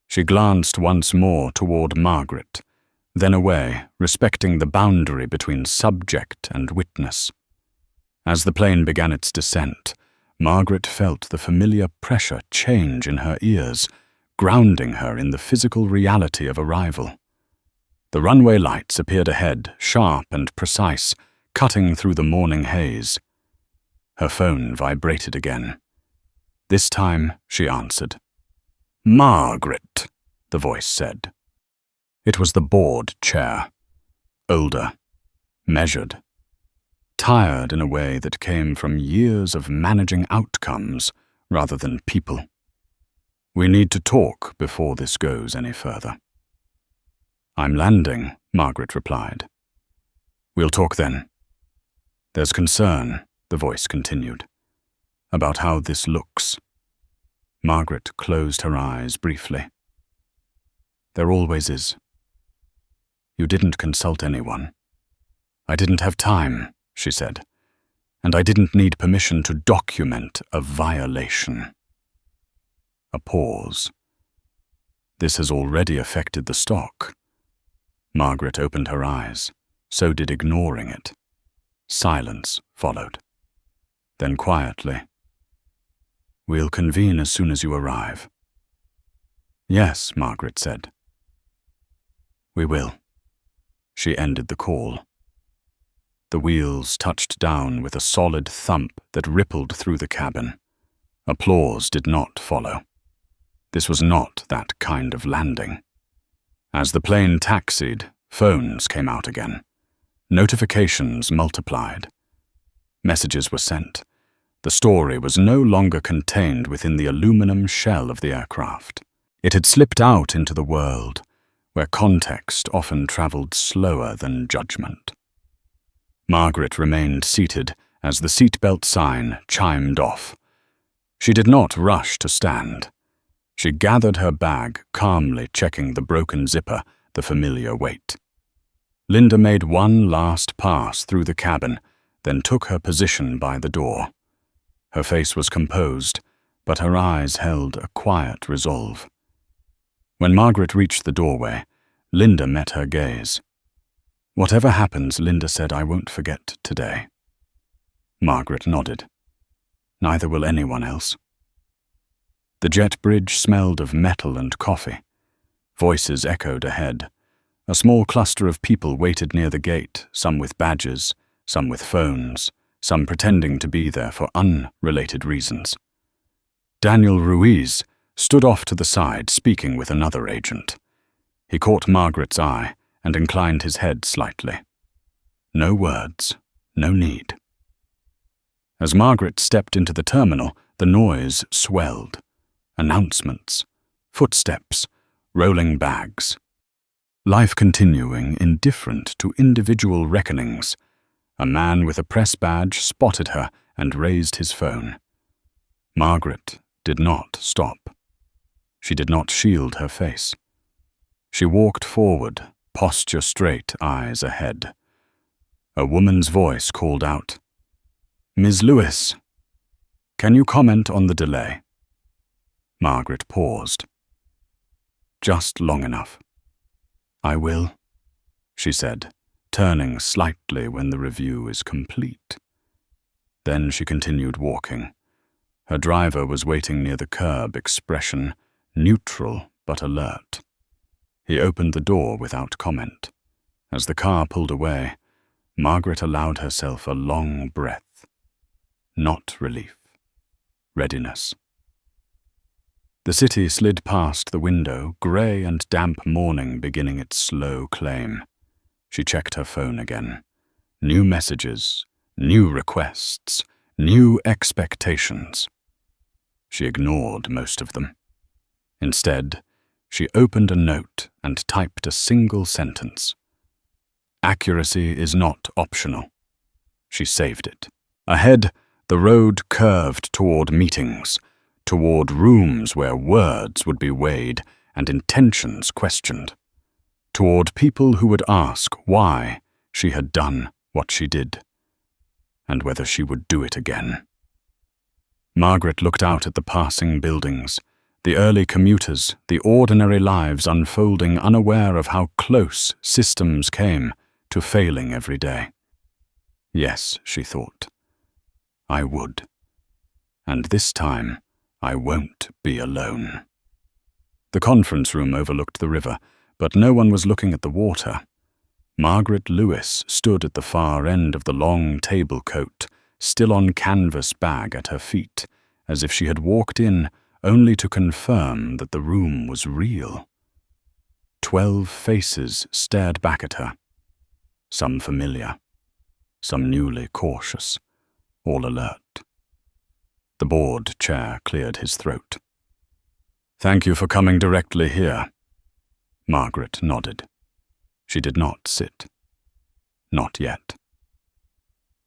She glanced once more toward Margaret, then away, respecting the boundary between subject and witness. As the plane began its descent, Margaret felt the familiar pressure change in her ears, grounding her in the physical reality of arrival. The runway lights appeared ahead, sharp and precise, cutting through the morning haze. Her phone vibrated again. This time, she answered. "Margaret," the voice said. It was the board chair. Older, measured, tired in a way that came from years of managing outcomes rather than people. "We need to talk before this goes any further." "I'm landing," Margaret replied. "We'll talk then." "There's concern," the voice continued, "about how this looks." Margaret closed her eyes briefly. "There always is. You didn't consult anyone." "I didn't have time," she said, "and I didn't need permission to document a violation." A pause. "This has already affected the stock." Margaret opened her eyes. So did ignoring it. Silence followed. Then quietly, "We'll convene as soon as you arrive." "Yes," Margaret said. "We will." She ended the call. The wheels touched down with a solid thump that rippled through the cabin. Applause did not follow. This was not that kind of landing. As the plane taxied, phones came out again. Notifications multiplied. Messages were sent. The story was no longer contained within the aluminum shell of the aircraft. It had slipped out into the world, where context often traveled slower than judgment. Margaret remained seated as the seatbelt sign chimed off. She did not rush to stand. She gathered her bag, calmly checking the broken zipper, the familiar weight. Linda made one last pass through the cabin, then took her position by the door. Her face was composed, but her eyes held a quiet resolve. When Margaret reached the doorway, Linda met her gaze. "Whatever happens," Linda said, "I won't forget today." Margaret nodded. "Neither will anyone else." The jet bridge smelled of metal and coffee. Voices echoed ahead. A small cluster of people waited near the gate, some with badges, some with phones, some pretending to be there for unrelated reasons. Daniel Ruiz stood off to the side, speaking with another agent. He caught Margaret's eye and inclined his head slightly. No words, no need. As Margaret stepped into the terminal, the noise swelled. Announcements, footsteps, rolling bags. Life continuing, indifferent to individual reckonings. A man with a press badge spotted her and raised his phone. Margaret did not stop. She did not shield her face. She walked forward, posture straight, eyes ahead. A woman's voice called out, "Ms. Lewis, can you comment on the delay?" Margaret paused. Just long enough. "I will," she said, turning slightly when the review is complete. Then she continued walking. Her driver was waiting near the curb, expression neutral but alert. He opened the door without comment. As the car pulled away, Margaret allowed herself a long breath. Not relief. Readiness. The city slid past the window, grey and damp morning beginning its slow claim. She checked her phone again. New messages, new requests, new expectations. She ignored most of them. Instead, she opened a note and typed a single sentence. Accuracy is not optional. She saved it. Ahead, the road curved toward meetings, toward rooms where words would be weighed and intentions questioned, toward people who would ask why she had done what she did, and whether she would do it again. Margaret looked out at the passing buildings, the early commuters, the ordinary lives unfolding, unaware of how close systems came to failing every day. Yes, she thought, I would. And this time, I won't be alone. The conference room overlooked the river, but no one was looking at the water. Margaret Lewis stood at the far end of the long table coat, still on canvas bag at her feet, as if she had walked in only to confirm that the room was real. 12 faces stared back at her, some familiar, some newly cautious, all alert. The board chair cleared his throat. "Thank you for coming directly here." Margaret nodded. She did not sit. Not yet.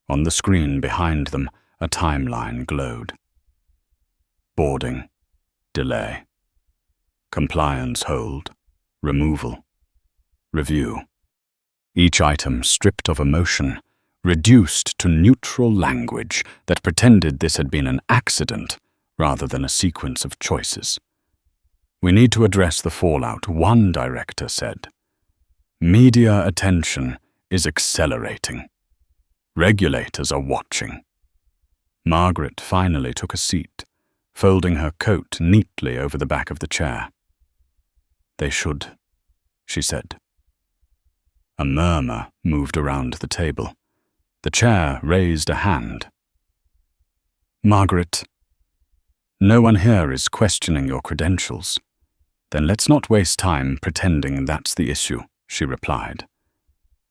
On the screen behind them, a timeline glowed. Boarding, delay, compliance hold, removal, review. Each item stripped of emotion, reduced to neutral language that pretended this had been an accident rather than a sequence of choices. "We need to address the fallout," one director said. "Media attention is accelerating. Regulators are watching." Margaret finally took a seat, folding her coat neatly over the back of the chair. "They should," she said. A murmur moved around the table. The chair raised a hand. "Margaret, no one here is questioning your credentials. Then let's not waste time pretending that's the issue," she replied.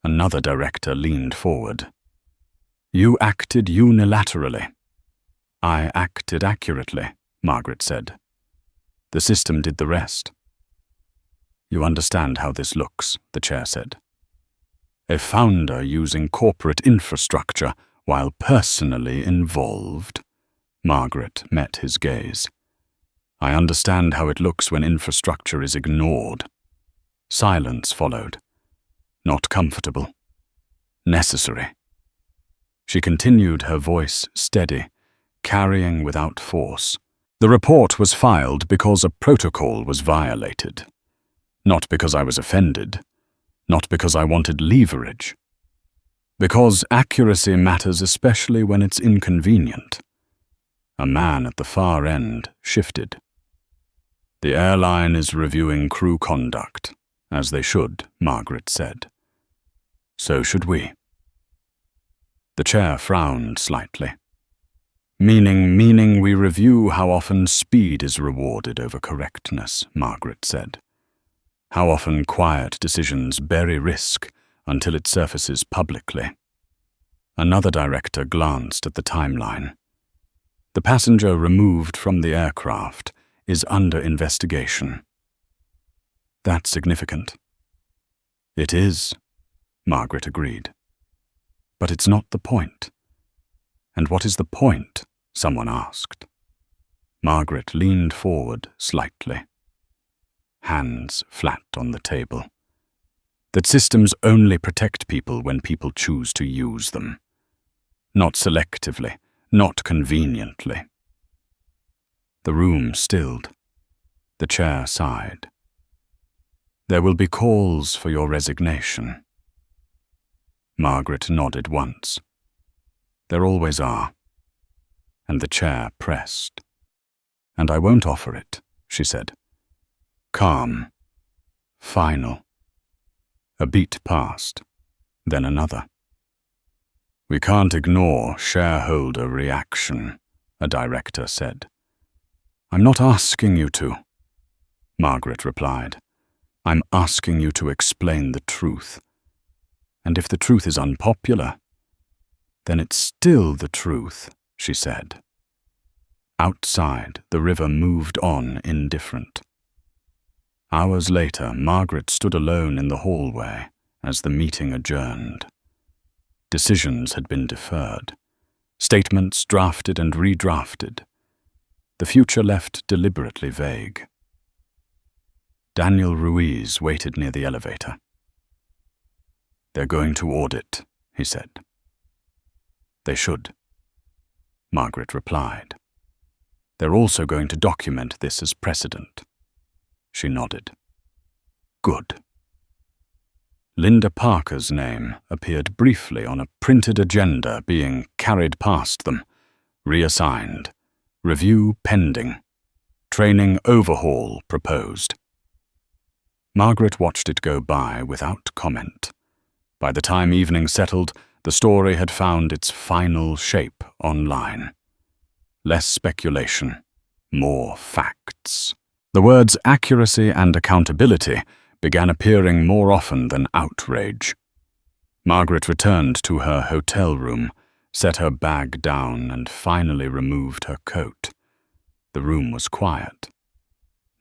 Another director leaned forward. "You acted unilaterally." "I acted accurately," Margaret said. "The system did the rest." "You understand how this looks," the chair said. "A founder using corporate infrastructure while personally involved." Margaret met his gaze. "I understand how it looks when infrastructure is ignored." Silence followed. Not comfortable. Necessary. She continued, her voice steady, carrying without force. "The report was filed because a protocol was violated. Not because I was offended. Not because I wanted leverage. Because accuracy matters, especially when it's inconvenient." A man at the far end shifted. "The airline is reviewing crew conduct, as they should," Margaret said. "So should we." The chair frowned slightly. Meaning we review how often speed is rewarded over correctness," Margaret said. "How often quiet decisions bury risk until it surfaces publicly." Another director glanced at the timeline. The passenger removed from the aircraft is under investigation. That's significant. It is, Margaret agreed. But it's not the point. And what is the point? Someone asked. Margaret leaned forward slightly, hands flat on the table. That systems only protect people when people choose to use them. Not selectively, not conveniently. The room stilled. The chair sighed. There will be calls for your resignation. Margaret nodded once. There always are. And the chair pressed. And I won't offer it, she said. Calm. Final. A beat passed, then another. We can't ignore shareholder reaction, a director said. I'm not asking you to, Margaret replied. I'm asking you to explain the truth. And if the truth is unpopular, then it's still the truth, she said. Outside, the river moved on indifferent. Hours later, Margaret stood alone in the hallway as the meeting adjourned. Decisions had been deferred, statements drafted and redrafted, the future left deliberately vague. Daniel Ruiz waited near the elevator. They're going to audit, he said. They should, Margaret replied. They're also going to document this as precedent. She nodded. Good. Linda Parker's name appeared briefly on a printed agenda being carried past them, reassigned, review pending, training overhaul proposed. Margaret watched it go by without comment. By the time evening settled, the story had found its final shape online. Less speculation, more facts. The words accuracy and accountability began appearing more often than outrage. Margaret returned to her hotel room, set her bag down, and finally removed her coat. The room was quiet.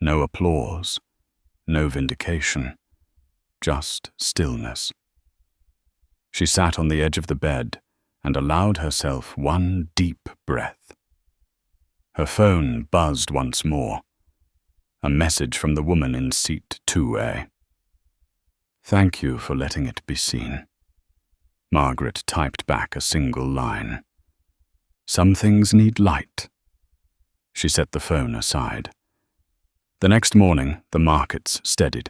No applause, no vindication, just stillness. She sat on the edge of the bed and allowed herself one deep breath. Her phone buzzed once more. A message from the woman in seat 2A. Thank you for letting it be seen. Margaret typed back a single line. Some things need light. She set the phone aside. The next morning, the markets steadied.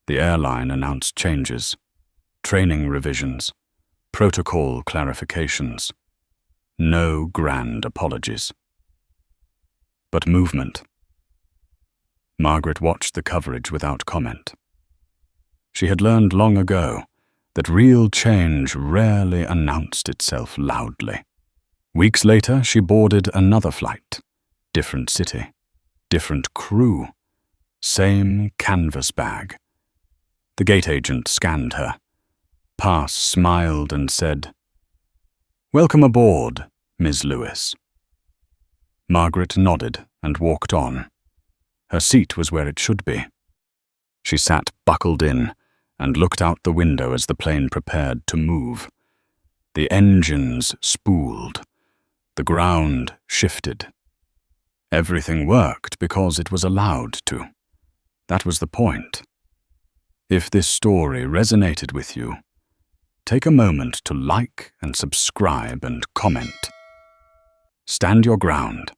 The airline announced changes, training revisions, protocol clarifications. No grand apologies. But movement. Margaret watched the coverage without comment. She had learned long ago that real change rarely announced itself loudly. Weeks later, she boarded another flight. Different city, different crew, same canvas bag. The gate agent scanned her. Pass smiled and said, "Welcome aboard, Ms. Lewis." Margaret nodded and walked on. Her seat was where it should be. She sat buckled in and looked out the window as the plane prepared to move. The engines spooled. The ground shifted. Everything worked because it was allowed to. That was the point. If this story resonated with you, take a moment to like and subscribe and comment. Stand your ground.